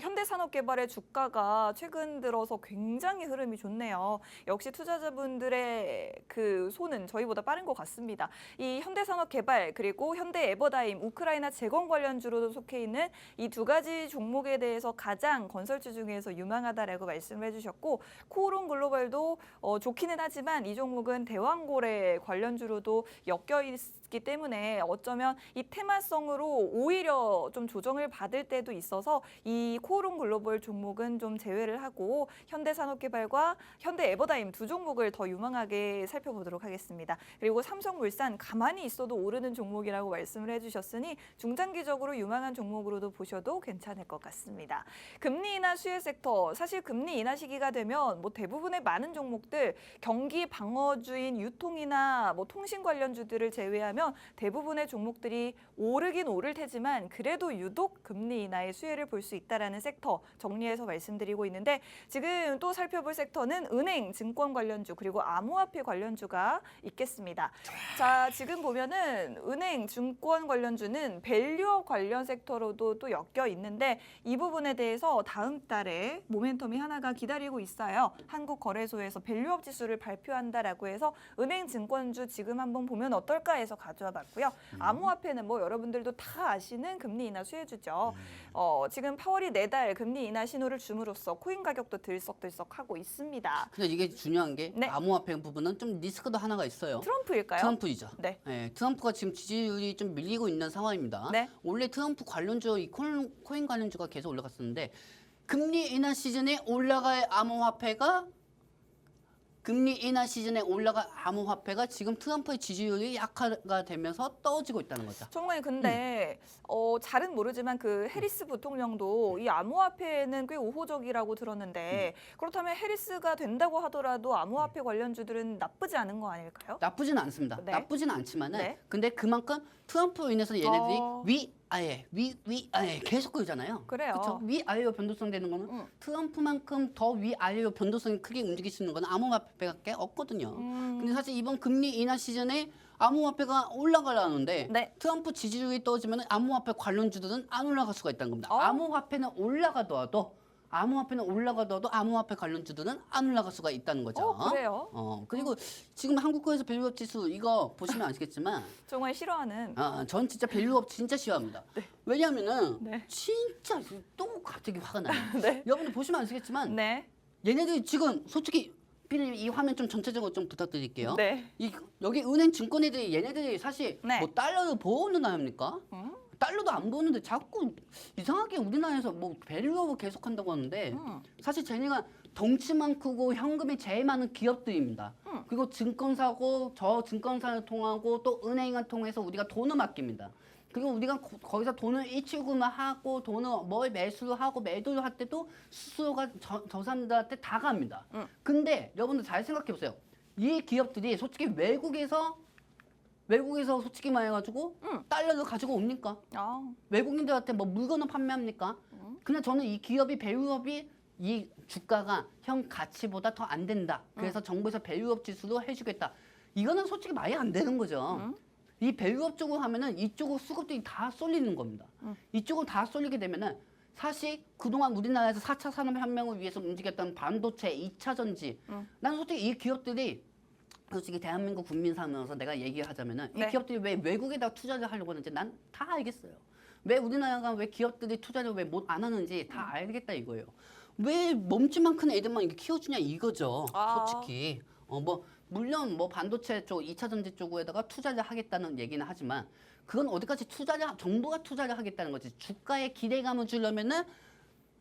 현대산업개발의 주가가 최근 들어서 굉장히 흐름이 좋네요. 역시 투자자분들의 그 손은 저희보다 빠른 것 같습니다. 이 현대산업개발 그리고 현대에버다임, 우크라이나 재건 관련주로도 속해 있는 이 두 가지 종목에 대해서 가장 건설주 중에서 유망하다라고 말씀을 해주셨고 코오롱글로벌도 좋기는 하지만 이 종목은 대왕고래 관련주로도 엮여 있기 때문에 어쩌면 이 테마성으로 오히려 좀 조정을 받을 때도 있어서 이 코오롱글로벌 종목은 좀 제외를 하고 현대산업개발과 현대에버다임 두 종목을 더 유망하게 살펴보도록 하겠습니다. 그리고 삼성물산 가만히 있어도 오르는 종목이라고 말씀을 해주셨으니 중장기적으로 유망한 종목으로도 보셔도 괜찮을 것 같습니다. 금리 인하 수혜 섹터, 사실 금리 인하 시기가 되면 뭐 대부분의 많은 종목들 경기 방어주인 유통이나 뭐 통신 관련주들을 제외하면 대부분의 종목들이 오르긴 오를 테지만 그래도 유독 금리 인하의 수혜를 볼 수 있다라는 섹터 정리해서 말씀드리고 있는데 지금 또 살펴볼 섹터는 은행, 증권 관련주 그리고 암호화폐 관련주가 있겠습니다. 자, 지금 보면은 은행, 증권 관련주는 밸류업 관련 섹터로도 또 엮여 있는데 이 부분에 대해서 다음 달에 모멘텀이 하나가 기다리고 있어요. 한국거래소에서 밸류업 지수를 발표한다라고 해서 은행, 증권주 지금 한번 보면 어떨까 해서 가져와 봤고요. 암호화폐는 뭐 여러분들도 다 아시는 금리 인하 수혜주죠. 지금 파월이 4달 금리 인하 신호를 줌으로써 코인 가격도 들썩들썩하고 있습니다. 근데 이게 중요한 게 네. 암호화폐 부분은 좀 리스크도 하나가 있어요. 트럼프일까요? 트럼프이죠. 네. 트럼프가 지금 지지율이 좀 밀리고 있는 상황입니다. 네. 원래 트럼프 관련주, 이 코인 관련주가 계속 올라갔었는데 금리 인하 시즌에 올라갈 암호화폐가 지금 트럼프의 지지율이 약화가 되면서 떨어지고 있다는 거죠. 정말 근데 잘은 모르지만 그 해리스 부통령도 이 암호화폐는 꽤 우호적이라고 들었는데 그렇다면 해리스가 된다고 하더라도 암호화폐 관련주들은 나쁘지 않은 거 아닐까요? 나쁘지는 않습니다. 네. 나쁘지는 않지만은 네. 근데 그만큼 트럼프로 인해서 얘네들이 위아래 계속 그러잖아요. 그래요. 그렇죠? 위아래로 변동성 되는 거는 트럼프만큼 더 위아래로 변동성이 크게 움직일 수 있는 건 암호화폐밖에 없거든요. 근데 사실 이번 금리 인하 시즌에 암호화폐가 올라가려는데 네. 트럼프 지지율이 떨어지면 암호화폐 관련주들은 안 올라갈 수가 있다는 겁니다. 어? 암호화폐는 올라가더라도 암호화폐 관련주들은 안 올라갈 수가 있다는 거죠. 그래요? 그리고 지금 한국거래소 밸류업 지수 이거 보시면 아시겠지만 정말 싫어하는. 전 진짜 밸류업 진짜 싫어합니다. 왜냐하면은 네. 진짜 또 갑자기 화가 나요. 네. 여러분들 보시면 아시겠지만 네. 얘네들이 지금 솔직히 피디님 이 화면 좀 전체적으로 좀 부탁드릴게요. 네. 여기 은행 증권 애들이 얘네들이 사실 네. 뭐 달러를 보호는 나옵니까? 달러도 안 보는데 자꾸 이상하게 우리나라에서 뭐 밸류업을 계속한다고 하는데 사실 쟤네가 덩치만 크고 현금이 제일 많은 기업들입니다. 그리고 증권사고 저 증권사를 통하고 또 은행을 통해서 우리가 돈을 맡깁니다. 그리고 우리가 거기서 돈을 일출금을 하고 돈을 뭘 매수를 하고 매도를 할 때도 수수료가 저 사람들한테 다 갑니다. 근데 여러분들 잘 생각해 보세요. 이 기업들이 솔직히 외국에서 솔직히 말해가지고 달러를 가지고 옵니까? 외국인들한테 뭐 물건을 판매합니까? 그냥 저는 이 기업이 밸류업이 이 주가가 현 가치보다 더 안 된다. 그래서 정부에서 밸류업 지수로 해주겠다. 이거는 솔직히 말이 안 되는 거죠. 이 밸류업 쪽으로 하면은 이쪽으로 수급들이 다 쏠리는 겁니다. 이쪽으로 다 쏠리게 되면은 사실 그동안 우리나라에서 4차 산업혁명을 위해서 움직였던 반도체, 2차 전지. 나는 솔직히 이 기업들이 솔직히 대한민국 국민 삼아서 내가 얘기를 하자면은 네. 이 기업들이 왜 외국에다 투자를 하려고 하는지 난 다 알겠어요. 왜 우리나라가 왜 기업들이 투자를 왜 못 안 하는지 다 알겠다 이거예요. 왜 몸집만 큰 애들만 이렇게 키워주냐 이거죠. 아. 솔직히 뭐 물론 뭐 반도체 쪽, 2차 전지 쪽에다가 투자를 하겠다는 얘기는 하지만 그건 어디까지 정부가 투자를 하겠다는 거지. 주가에 기대감을 주려면은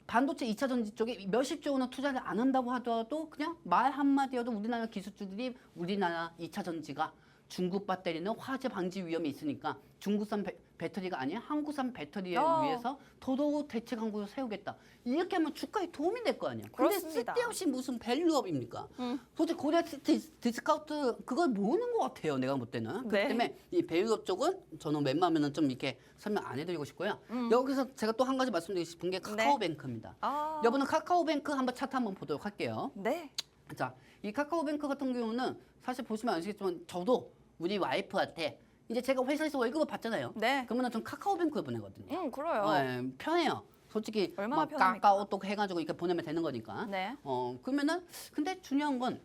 반도체 2차 전지 쪽에 몇십조 원은 투자를 안 한다고 하더라도 그냥 말 한마디여도 우리나라 기술주들이 우리나라 2차 전지가 중국 배터리는 화재 방지 위험이 있으니까 중국산 배터리가 아닌 한국산 배터리에 위해서 더더욱 대책 광고를 세우겠다. 이렇게 하면 주가에 도움이 될 거 아니야. 근데 그렇습니다. 쓸데없이 무슨 밸류업입니까? 솔직히 코리아 디스카운트 그걸 모르는 것 같아요. 내가 볼 때는. 네. 그렇기 때문에 이 밸류업 쪽은 저는 웬만하면 좀 이렇게 설명 안 해드리고 싶고요. 여기서 제가 또 한 가지 말씀드리고 싶은 게 카카오뱅크입니다. 아. 여러분은 카카오뱅크 한번 차트 한번 보도록 할게요. 네. 자, 이 카카오뱅크 같은 경우는 사실 보시면 아시겠지만 저도 우리 와이프한테 이제 제가 회사에서 월급을 받잖아요. 네. 그러면 전 카카오뱅크에 보내거든요. 그래요. 네, 편해요. 솔직히 얼마나 막 편합니까? 카카오톡 해가지고 이렇게 보내면 되는 거니까. 네. 그러면은 근데 중요한 건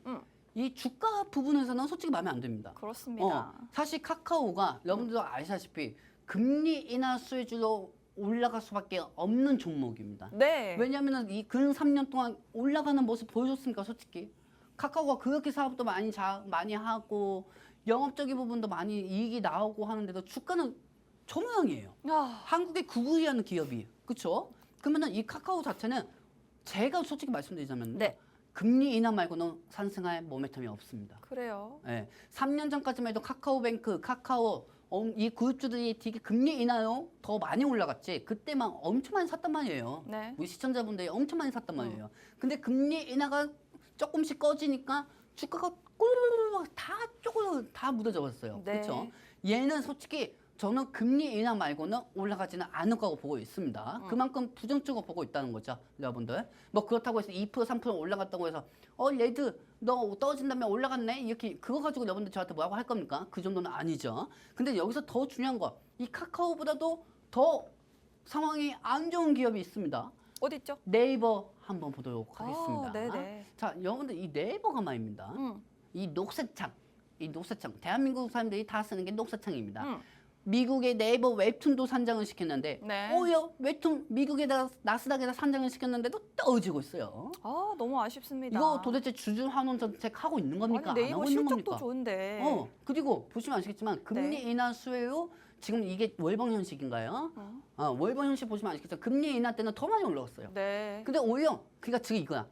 이 주가 부분에서는 솔직히 마음에 안 듭니다. 그렇습니다. 사실 카카오가 여러분들도 아시다시피 금리 인하 수혜주로 올라갈 수밖에 없는 종목입니다. 네. 왜냐하면 이 근 3년 동안 올라가는 모습 보여줬습니까, 솔직히? 카카오가 그렇게 사업도 많이 하고 영업적인 부분도 많이 이익이 나오고 하는데도 주가는 저 모양이에요. 아. 한국의 구글이라는 기업이, 그렇죠? 그러면은 이 카카오 자체는 제가 솔직히 말씀드리자면 네. 금리 인하 말고는 상승할 모멘텀이 없습니다. 그래요. 예, 3년 전까지만 해도 카카오뱅크, 이 그룹주들이 되게 금리 인하로 더 많이 올라갔지. 그때만 엄청 많이 샀단 말이에요. 네. 우리 시청자분들이 엄청 많이 샀단 말이에요. 근데 금리 인하가 조금씩 꺼지니까 주가가 꿀 다 쪼글로 다 묻어져 버렸어요. 네. 그렇죠? 얘는 솔직히 저는 금리 인하 말고는 올라가지는 않을 거라고 보고 있습니다. 그만큼 부정적으로 보고 있다는 거죠, 여러분들. 뭐 그렇다고 해서 2% 3% 올라갔다고 해서 레드 너 떨어진다면 올라갔네 이렇게 그거 가지고 여러분들 저한테 뭐라고 할 겁니까? 그 정도는 아니죠. 근데 여기서 더 중요한 거 이 카카오보다도 더 상황이 안 좋은 기업이 있습니다. 어디 있죠? 네이버 한번 보도록 하겠습니다. 네네. 자, 여러분들 이 네이버가 말입니다. 이 녹색창, 대한민국 사람들이 다 쓰는 게 녹색창입니다. 미국의 네이버 웹툰도 산장을 시켰는데, 네. 웹툰 미국에다 나스닥에다 산장을 시켰는데도 떨어지고 있어요. 아, 너무 아쉽습니다. 이거 도대체 주주 환원 정책 하고 있는 겁니까? 아니, 안 네이버 하고 있는 실적도 겁니까? 좋은데. 그리고 보시면 아시겠지만 금리 네. 인하 수혜로 지금 이게 월봉 현식인가요? 월봉 현식 보시면 아시겠지만 금리 인하 때는 더 많이 올라갔어요. 네. 근데 오히려 그러니까 지금 이거야.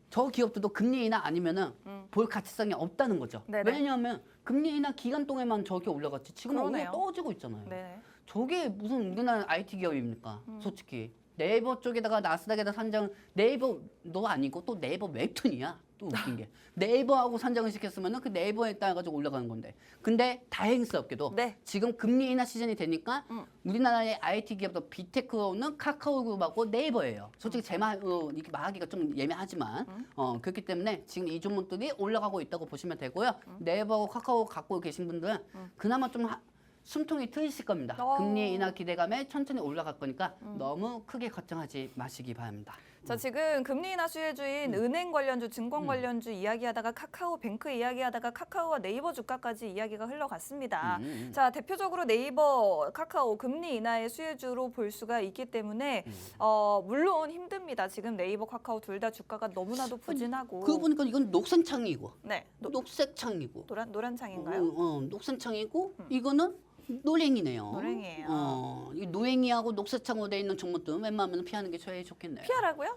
저 기업들도 금리 인하 아니면은 볼 가치성이 없다는 거죠. 네네. 왜냐하면 금리 인하 기간 동안만 저게 올라갔지. 지금은 오히려 그러네요. 떨어지고 있잖아요. 네. 저게 무슨 우리나라 IT 기업입니까? 솔직히 네이버 쪽에다가 나스닥에다 산장 네이버도 아니고 또 네이버 웹툰이야. 또 웃긴 게 네이버하고 산장을 시켰으면은 그 네이버에 따라 가지고 올라가는 건데. 근데 다행스럽게도 네. 지금 금리 인하 시즌이 되니까 우리나라의 IT 기업도 빅테크로는 카카오그룹하고 네이버예요. 솔직히 제 말로 이렇게 말하기가 좀 예매하지만 그렇기 때문에 지금 이 종목들이 올라가고 있다고 보시면 되고요. 네이버하고 카카오 갖고 계신 분들은 그나마 좀 숨통이 트이실 겁니다. 금리 인하 기대감에 천천히 올라갈 거니까 너무 크게 걱정하지 마시기 바랍니다. 자, 지금 금리 인하 수혜주인 은행 관련주, 증권 관련주 이야기하다가 카카오뱅크 이야기하다가 카카오와 네이버 주가까지 이야기가 흘러갔습니다. 자, 대표적으로 네이버, 카카오 금리 인하의 수혜주로 볼 수가 있기 때문에 물론 힘듭니다. 지금 네이버, 카카오 둘 다 주가가 너무나도 부진하고. 그거 보니까 이건 녹색창이고 네. 녹색창이고 노란 창인가요? 녹색창이고 이거는 노랭이네요. 노랭이에요. 이 노랭이하고 녹색창으로 돼 있는 종목들은 웬만하면 피하는 게 제일 좋겠네요. 피하라고요?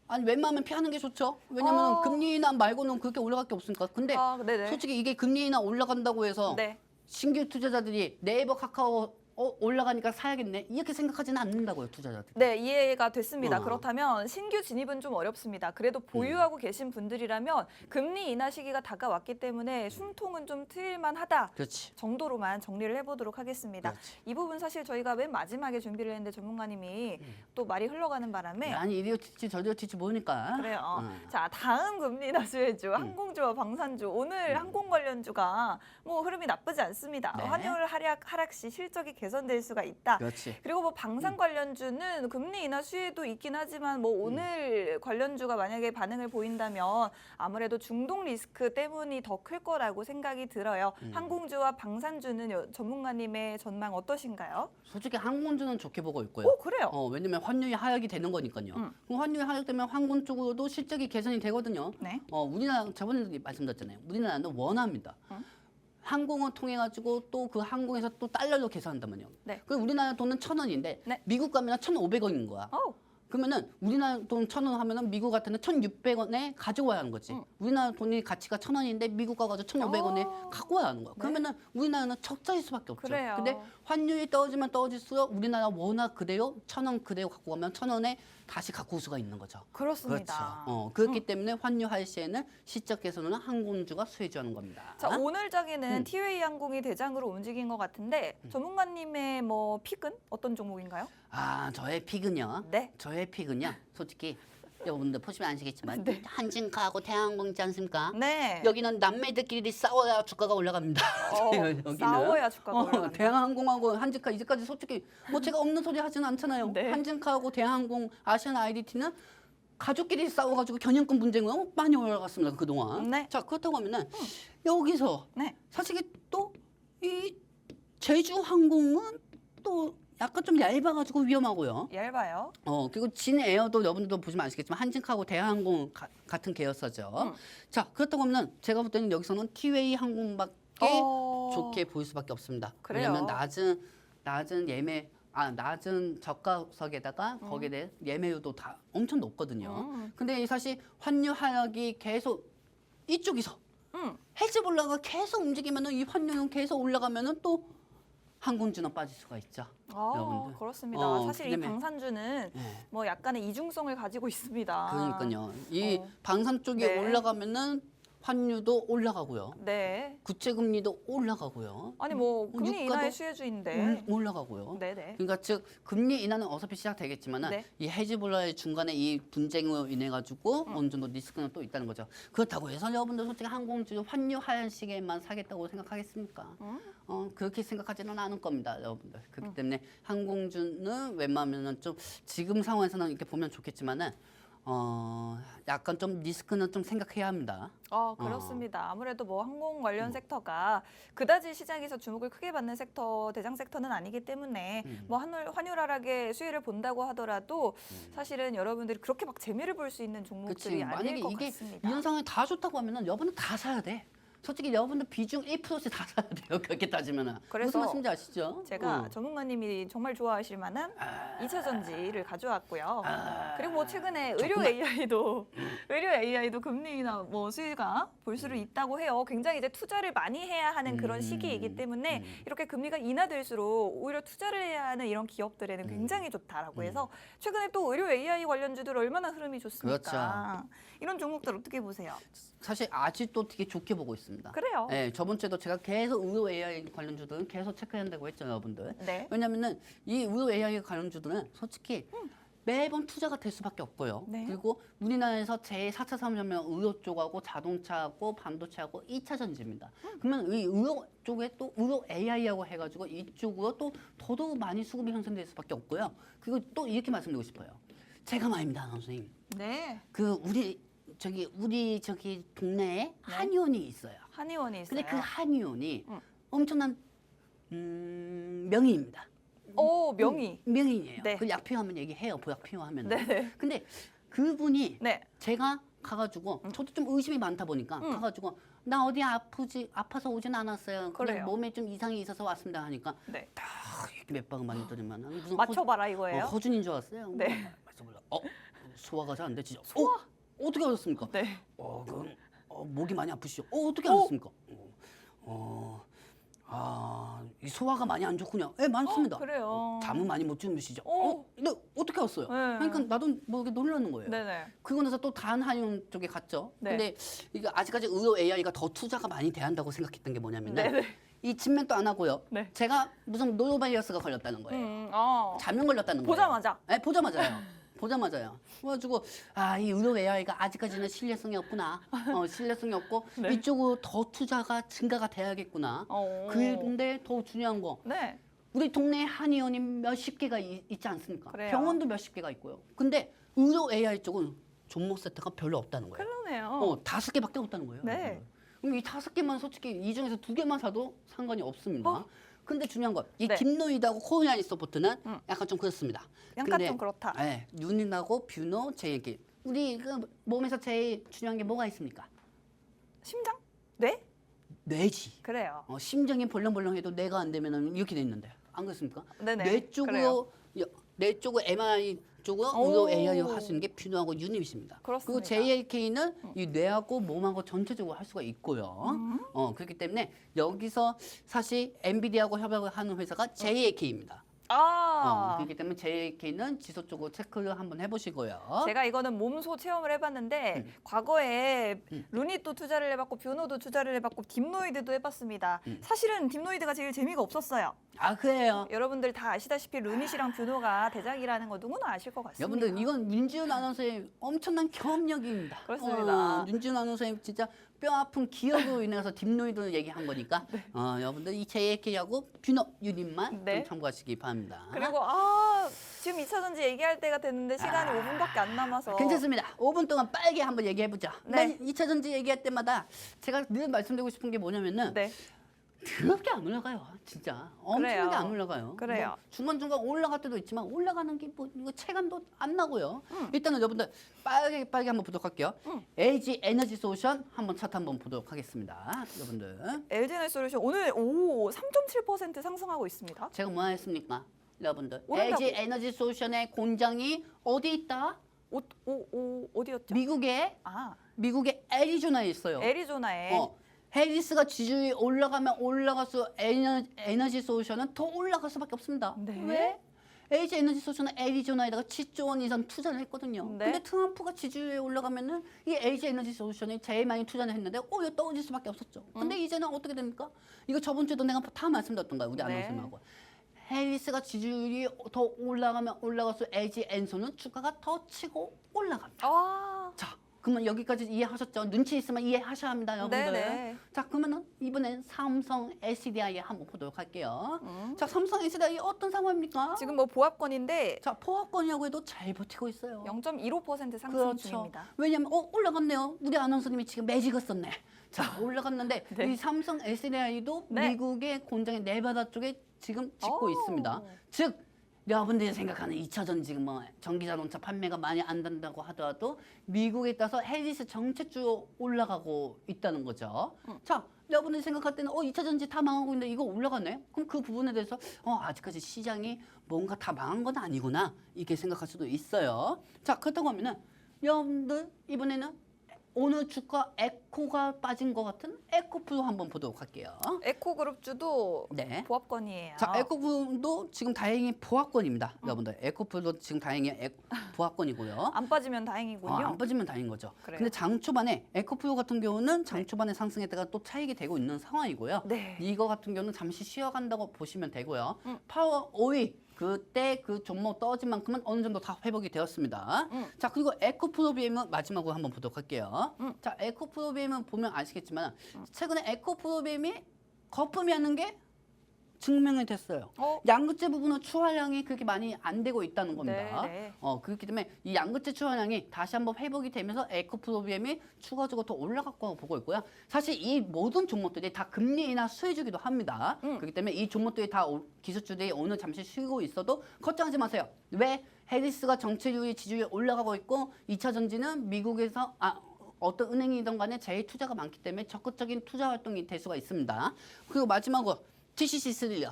아니 웬만하면 피하는 게 좋죠. 왜냐면 금리 인하 말고는 그렇게 올라갈 게 없으니까. 근데 네네. 솔직히 이게 금리 인하 올라간다고 해서 네. 신규 투자자들이 네이버 카카오 올라가니까 사야겠네 이렇게 생각하지는 않는다고요 투자자들. 네, 이해가 됐습니다. 어. 그렇다면 신규 진입은 좀 어렵습니다. 그래도 보유하고 계신 분들이라면 금리 인하 시기가 다가왔기 때문에 숨통은 좀 트일만 하다 그렇지. 정도로만 정리를 해보도록 하겠습니다. 그렇지. 이 부분 사실 저희가 맨 마지막에 준비를 했는데 전문가님이 또 말이 흘러가는 바람에 아니 이리오 튀지 저리오 튀지 모르니까. 그래요. 자, 다음 금리 인하 수혜주 항공주와 방산주 오늘 항공 관련주가 뭐 흐름이 나쁘지 않습니다. 네. 환율 하락 시 실적이 개선될 수가 있다. 그렇지. 그리고 뭐 방산 관련주는 금리 인하 수혜도 있긴 하지만 뭐 오늘 관련주가 만약에 반응을 보인다면 아무래도 중동 리스크 때문이 더 클 거라고 생각이 들어요. 항공주와 방산주는 전문가님의 전망 어떠신가요? 솔직히 항공주는 좋게 보고 있고요. 오, 그래요? 왜냐면 환율이 하락이 되는 거니까요. 그럼 환율이 하락되면 항공 쪽으로도 실적이 개선이 되거든요. 네. 우리나라 저번에도 말씀드렸잖아요. 우리나라는 원화입니다. 항공을 통해 가지고 또 그 항공에서 또 달러로 계산한다면요. 네. 그럼 우리나라 돈은 1,000원인데 네. 미국 가면 1,500원인 거야. 오. 그러면은 우리나라 돈 1,000원 하면은 미국 같은 데 1,600원에 가져와야 하는 거지. 우리나라 돈이 가치가 1,000원인데 미국 가가지고 1,500원에 갖고 와야 하는 거야. 그러면은 우리나라는 적자일 수밖에 없죠. 그래요. 근데 환율이 떨어지면 떨어질수록 우리나라 원화 그대로 1,000원 그대로 갖고 가면 1,000원에 다시 갖고 올 수가 있는 거죠. 그렇습니다. 그렇죠. 그렇기 때문에 환율 하락 시에는 시적 개선은 항공주가 수혜주하는 겁니다. 자, 오늘 장에는 티웨이 항공이 대장으로 움직인 것 같은데 전문가님의 뭐 픽은 어떤 종목인가요? 저의 픽은요. 네. 저의 픽은요. 솔직히 여러분들 보시면 아시겠지만 네. 한진카하고 대한항공 있지 않습니까? 네. 여기는 남매들끼리 싸워야 주가가 올라갑니다. 여기는. 싸워야 주가가 올라간다. 대한항공하고 한진카 이제까지 솔직히 뭐 제가 없는 소리 하지는 않잖아요. 네. 한진카하고 대한항공, 아시안 IDT는 가족끼리 싸워가지고 견연금 분쟁으로 많이 올라갔습니다 그동안. 네. 자 그렇다고 하면은 여기서 네. 사실 또 이 제주항공은 또 약간 좀 얇아가지고 위험하고요. 얇아요. 그리고 진에어도 여러분들도 보시면 아시겠지만 한진카고 대한항공 같은 계열사죠. 자 그렇다고 하면 제가 볼 때는 여기서는 티웨이 항공밖에 좋게 보일 수밖에 없습니다. 그래요. 왜냐면 낮은 저가석에다가 거기에 대해 예매율도 다 엄청 높거든요. 근데 사실 환율 하락이 계속 이쪽에서 헤즈볼라가 계속 움직이면은 이 환율은 계속 올라가면은 또 항공주는 빠질 수가 있죠. 여러분들. 그렇습니다. 사실 이 그다음에 방산주는 네. 뭐 약간의 이중성을 가지고 있습니다. 그러니까요. 이 어. 방산 쪽이 네. 올라가면은 환율도 올라가고요. 네. 국채 금리도 올라가고요. 아니 뭐 금리 유가도 인하의 수혜주인데. 올라가고요. 네네. 그러니까 즉 금리 인하는 어차피 시작되겠지만은 네. 이 헤즈볼라의 중간에 이 분쟁으로 인해 가지고 어느 정도 리스크는 또 있다는 거죠. 그렇다고 해서 여러분들 솔직히 항공주 환율 하락 시기에만 사겠다고 생각하겠습니까? 그렇게 생각하지는 않을 겁니다, 여러분들. 그렇기 때문에 항공주는 웬만하면은 좀 지금 상황에서는 이렇게 보면 좋겠지만은 약간 좀 리스크는 좀 생각해야 합니다. 그렇습니다. 아무래도 뭐 항공 관련 섹터가 그다지 시장에서 주목을 크게 받는 섹터, 대장 섹터는 아니기 때문에 뭐 환율 하락의 수혜를 본다고 하더라도 사실은 여러분들이 그렇게 막 재미를 볼 수 있는 종목들이 그치. 아닐 만약에 것 이게 같습니다. 이런 상황이 다 좋다고 하면은 여러분은 다 사야 돼. 솔직히 여러분들 비중 1%씩 다 사야 돼요. 그렇게 따지면은. 그래서 무슨 말씀인지 아시죠? 제가 전문가님이 정말 좋아하실 만한 2차 전지를 가져왔고요. 그리고 뭐 최근에 의료 AI도 금리나 뭐 수혜가 볼 수 있다고 해요. 굉장히 이제 투자를 많이 해야 하는 그런 시기이기 때문에 이렇게 금리가 인하될수록 오히려 투자를 해야 하는 이런 기업들에는 굉장히 좋다라고 해서 최근에 또 의료 AI 관련주들 얼마나 흐름이 좋습니까? 그렇죠. 이런 종목들 어떻게 보세요? 사실 아직도 되게 좋게 보고 있습니다. 그래요. 네, 저번 주에도 제가 계속 의료 AI 관련주들은 계속 체크한다고 했잖아요, 여러분들. 네. 왜냐면은 이 의료 AI 관련주들은 솔직히 매번 투자가 될 수밖에 없고요. 네. 그리고 우리나라에서 제4차 산업혁명 의료 쪽하고 자동차하고 반도체하고 2차 전지입니다. 그러면 이 의료 쪽에 또 의료 AI하고 해가지고 이쪽으로 또 더더욱 많이 수급이 형성될 수밖에 없고요. 그리고 또 이렇게 말씀드리고 싶어요. 제가 말입니다, 선생님. 네. 우리 동네에 한의원이 있어요. 한의원이 있어요. 근데 그 한의원이 엄청난 명의입니다. 명의. 명의예요. 네. 그 약 필요하면 얘기해요. 보약 필요하면. 네네. 근데 그분이 네. 제가 가가지고 저도 좀 의심이 많다 보니까 가가지고 나 어디 아파서 오진 않았어요. 그냥 그래요. 몸에 좀 이상이 있어서 왔습니다 하니까 네. 딱 이렇게 몇 방울 맞더니만 무슨 맞춰봐라 이거예요. 허준인 줄 알았어요. 네. 맞춰볼라. 소화가 잘 안 돼 진짜. 어떻게 하셨습니까? 네. 그럼 목이 많이 아프시죠? 어떻게 하셨습니까? 이 소화가 많이 안 좋군요. 예, 많습니다. 그래요. 잠은 많이 못 주무시죠? 오. 근데 어떻게 왔어요? 네. 그러니까 나도 모르게 놀라는 거예요. 네네. 그러고 나서 또 다른 한의원 쪽에 갔죠. 네. 근데 이게 아직까지 의료 AI가 더 투자가 많이 돼야 한다고 생각했던 게 뭐냐면 네네. 이 진맥도 안 하고요. 네. 제가 무슨 노로바이러스가 걸렸다는 거예요. 잠염 걸렸다는 거예요. 보자마자. 네, 보자마자요. 보자마자요. 그래가지고 이 의료 AI가 아직까지는 신뢰성이 없구나. 신뢰성이 없고 네. 이쪽으로 더 투자가 증가가 돼야겠구나. 근데 더 중요한 거 네. 우리 동네에 한의원이 몇십 개가 있지 않습니까? 그래요. 병원도 몇십 개가 있고요. 근데 의료 AI 쪽은 종목 세트가 별로 없다는 거예요. 그러네요. 5개밖에 없다는 거예요. 네. 그럼 이 5개만 솔직히 이 중에서 2개만 사도 상관이 없습니다. 근데 중요한 건 이 네. 딥노이드하고 코리아니 서포트는 약간 좀 그렇습니다. 약간 좀 그렇다. 네, 윤인하고 뷰노, 제이기 우리 그 몸에서 제일 중요한 게 뭐가 있습니까? 심장? 뇌? 뇌지. 그래요. 심장이 벌렁벌렁해도 뇌가 안 되면은 이렇게 돼 있는데 안 그렇습니까? 네네. 뇌 쪽으로 뇌 쪽으로 MRI 쪽으로 오. 의료 AI를 할 수 있는 게 뷰노하고 유닛입니다. 그렇습니다. 그리고 JLK는 이 뇌하고 몸하고 전체적으로 할 수가 있고요. 그렇기 때문에 여기서 사실 엔비디아하고 협약을 하는 회사가 JLK입니다. 그렇기 때문에 JLK는 지수 쪽으로 체크를 한번 해보시고요. 제가 이거는 몸소 체험을 해봤는데 과거에 루닛도 투자를 해봤고 뷰노도 투자를 해봤고 딥노이드도 해봤습니다. 사실은 딥노이드가 제일 재미가 없었어요. 그래요. 여러분들 다 아시다시피 루닛이랑 뷰노가 대작이라는 거 누구나 아실 것 같습니다. 여러분들 이건 윤지훈 아나운서의 엄청난 경험력입니다. 그렇습니다. 윤지훈 아나운서의 진짜 뼈 아픈 기억으로 인해서 딥노이드 얘기한 거니까 여러분들 이 JLK하고 뷰노 유닛만 네. 좀 참고하시기 바랍니다. 그리고 지금 2차 전지 얘기할 때가 됐는데 시간이 5분밖에 안 남아서 괜찮습니다. 5분 동안 빠르게 한번 얘기해보자. 네. 난 2차 전지 얘기할 때마다 제가 늘 말씀드리고 싶은 게 뭐냐면은 네. 더럽게 안 올라가요. 진짜 엄청나게 그래요. 안 올라가요. 그래요. 뭐 중간중간 올라갈 때도 있지만 올라가는 게 뭐 이거 체감도 안 나고요. 일단은 여러분들 빠르게 한번 보도록 할게요. LG 에너지 솔루션 한번 차트 한번 보도록 하겠습니다. 여러분들 LG에너지솔루션 오늘 3.7% 상승하고 있습니다. 제가 뭐 했습니까? 여러분들 오른다고. LG 에너지 솔루션의 공장이 어디 있다? 어디였죠? 미국의 애리조나에 있어요. 애리조나에. 해리스가 지지율이 올라가면 올라갈수록 에너지 솔루션은 더 올라갈 수밖에 없습니다. 네. 왜? LG 에너지 솔루션은 애리조나에다가 7조 원 이상 투자를 했거든요. 네. 근데 트럼프가 지지율이 올라가면은 이 LG 에너지 솔루션이 제일 많이 투자를 했는데 이거 떨어질 수밖에 없었죠. 근데 이제는 어떻게 됩니까? 이거 저번 주에도 내가 다 말씀드렸던 거예요. 우리 네. 아나운서님하고. 해리스가 지지율이 더 올라가면 올라갈수록 LG 엔소는 주가가 더 치고 올라갑니다. 자, 그러면 여기까지 이해하셨죠? 눈치 있으면 이해하셔야 합니다, 여러분들. 네네. 자, 그러면은 이번엔 삼성 SDI 한번 보도록 할게요. 자, 삼성 SDI 어떤 상황입니까? 지금 뭐 보합권인데 자, 포화권이라고 해도 잘 버티고 있어요. 0.15% 상승 그렇죠. 중입니다. 왜냐면 올라갔네요. 우리 아나운서님이 지금 매직을 썼네. 자, 올라갔는데 네. 이 삼성 SDI도 네. 미국의 공장의 네바다 쪽에 지금 짓고 오. 있습니다. 즉 여러분들이 생각하는 2차 전 지금 뭐 전기 자동차 판매가 많이 안 된다고 하더라도 미국에 따라서 해리스 정책주로 올라가고 있다는 거죠. 자, 여러분들이 생각할 때는 2차 전지 다 망하고 있는데 이거 올라가네? 그럼 그 부분에 대해서 아직까지 시장이 뭔가 다 망한 건 아니구나 이렇게 생각할 수도 있어요. 자, 그렇다고 하면은 여러분들 이번에는 오늘 주가 에코가 빠진 것 같은 에코프로 한번 보도록 할게요. 에코그룹주도 네. 보합권이에요. 자, 에코프도 지금 다행히 보합권입니다. 여러분들 에코프도 지금 다행히 보합권이고요. 안 빠지면 다행이군요. 안 빠지면 다행인 거죠. 그래요. 근데 장 초반에 에코프로 같은 경우는 장 초반에 상승했다가 또 차익이 되고 있는 상황이고요. 네. 이거 같은 경우는 잠시 쉬어간다고 보시면 되고요. 파워 오일 그때 그 종목 떨어진 만큼은 어느 정도 다 회복이 되었습니다. 자, 그리고 에코프로비엠은 마지막으로 한번 보도록 할게요. 자, 에코프로비엠은 보면 아시겠지만 최근에 에코프로비엠이 거품이 하는 게 증명이 됐어요. 양극재 부분은 추하량이 그렇게 많이 안 되고 있다는 겁니다. 네. 그렇기 때문에 이 양극재 추하량이 다시 한번 회복이 되면서 에코프로비엠이 추가적으로 더 올라갈 거라고 보고 있고요. 사실 이 모든 종목들이 다 금리 인하 수혜주기도 합니다. 그렇기 때문에 이 종목들이 다 기술주들이 오늘 잠시 쉬고 있어도 걱정하지 마세요. 왜? 해리스가 정책율이 지지율이 올라가고 있고 2차 전지는 미국에서 어떤 은행이든 간에 제일 투자가 많기 때문에 적극적인 투자 활동이 될 수가 있습니다. 그리고 마지막으로 TCC 스릴러.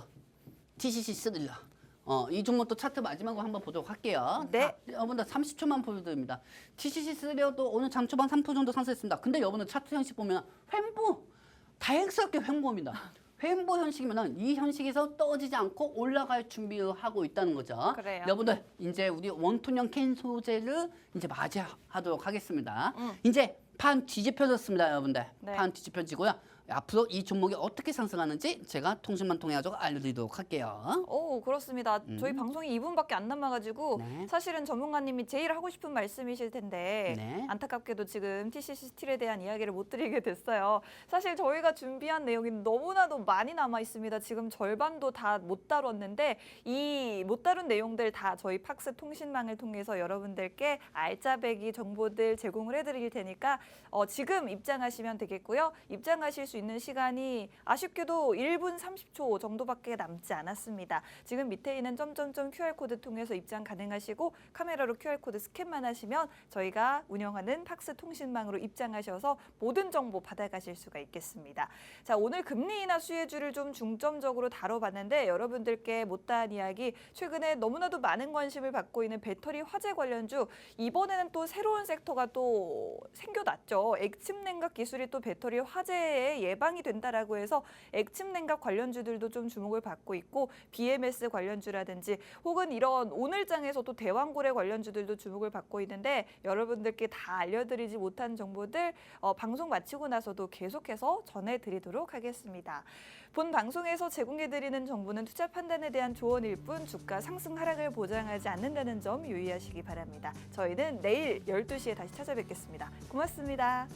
이 종목도 차트 마지막으로 한번 보도록 할게요. 네. 여러분들 30초만 보여드립니다. TCC 스릴러도 오늘 장초반 3% 정도 상승했습니다. 근데 여러분들 차트 형식 보면 횡보, 다행스럽게 횡보입니다. 횡보 현식이면은 이 현식에서 떨어지지 않고 올라갈 준비를 하고 있다는 거죠. 그래요. 여러분들 이제 우리 원톤형 캔 소재를 이제 맞이하도록 하겠습니다. 이제 판 뒤집혀졌습니다, 여러분들. 네. 판 뒤집혀지고요. 앞으로 이 종목이 어떻게 상승하는지 제가 통신만 통해 가지고 알려드리도록 할게요. 오, 그렇습니다. 저희 방송이 2분밖에 안 남아가지고 네. 사실은 전문가님이 제일 하고 싶은 말씀이실 텐데 네. 안타깝게도 지금 TCC 스틸에 대한 이야기를 못 드리게 됐어요. 사실 저희가 준비한 내용이 너무나도 많이 남아 있습니다. 지금 절반도 다 못 다뤘는데 이 못 다룬 내용들 다 저희 팍스 통신망을 통해서 여러분들께 알짜배기 정보들 제공을 해드릴 테니까 지금 입장하시면 되겠고요. 입장하실 수 있는 시간이 아쉽게도 1분 30초 정도밖에 남지 않았습니다. 지금 밑에 있는 점점점 QR코드 통해서 입장 가능하시고 카메라로 QR코드 스캔만 하시면 저희가 운영하는 팍스 통신망으로 입장하셔서 모든 정보 받아가실 수가 있겠습니다. 자, 오늘 금리 인하 수혜주를 좀 중점적으로 다뤄봤는데 여러분들께 못다한 이야기, 최근에 너무나도 많은 관심을 받고 있는 배터리 화재 관련주, 이번에는 또 새로운 섹터가 또 생겨났죠. 액침 냉각 기술이 또 배터리 화재에 예방이 된다라고 해서 액침 냉각 관련주들도 좀 주목을 받고 있고 BMS 관련주라든지 혹은 이런 오늘장에서도 대왕고래 관련주들도 주목을 받고 있는데 여러분들께 다 알려드리지 못한 정보들 방송 마치고 나서도 계속해서 전해드리도록 하겠습니다. 본 방송에서 제공해드리는 정보는 투자 판단에 대한 조언일 뿐 주가 상승 하락을 보장하지 않는다는 점 유의하시기 바랍니다. 저희는 내일 12시에 다시 찾아뵙겠습니다. 고맙습니다.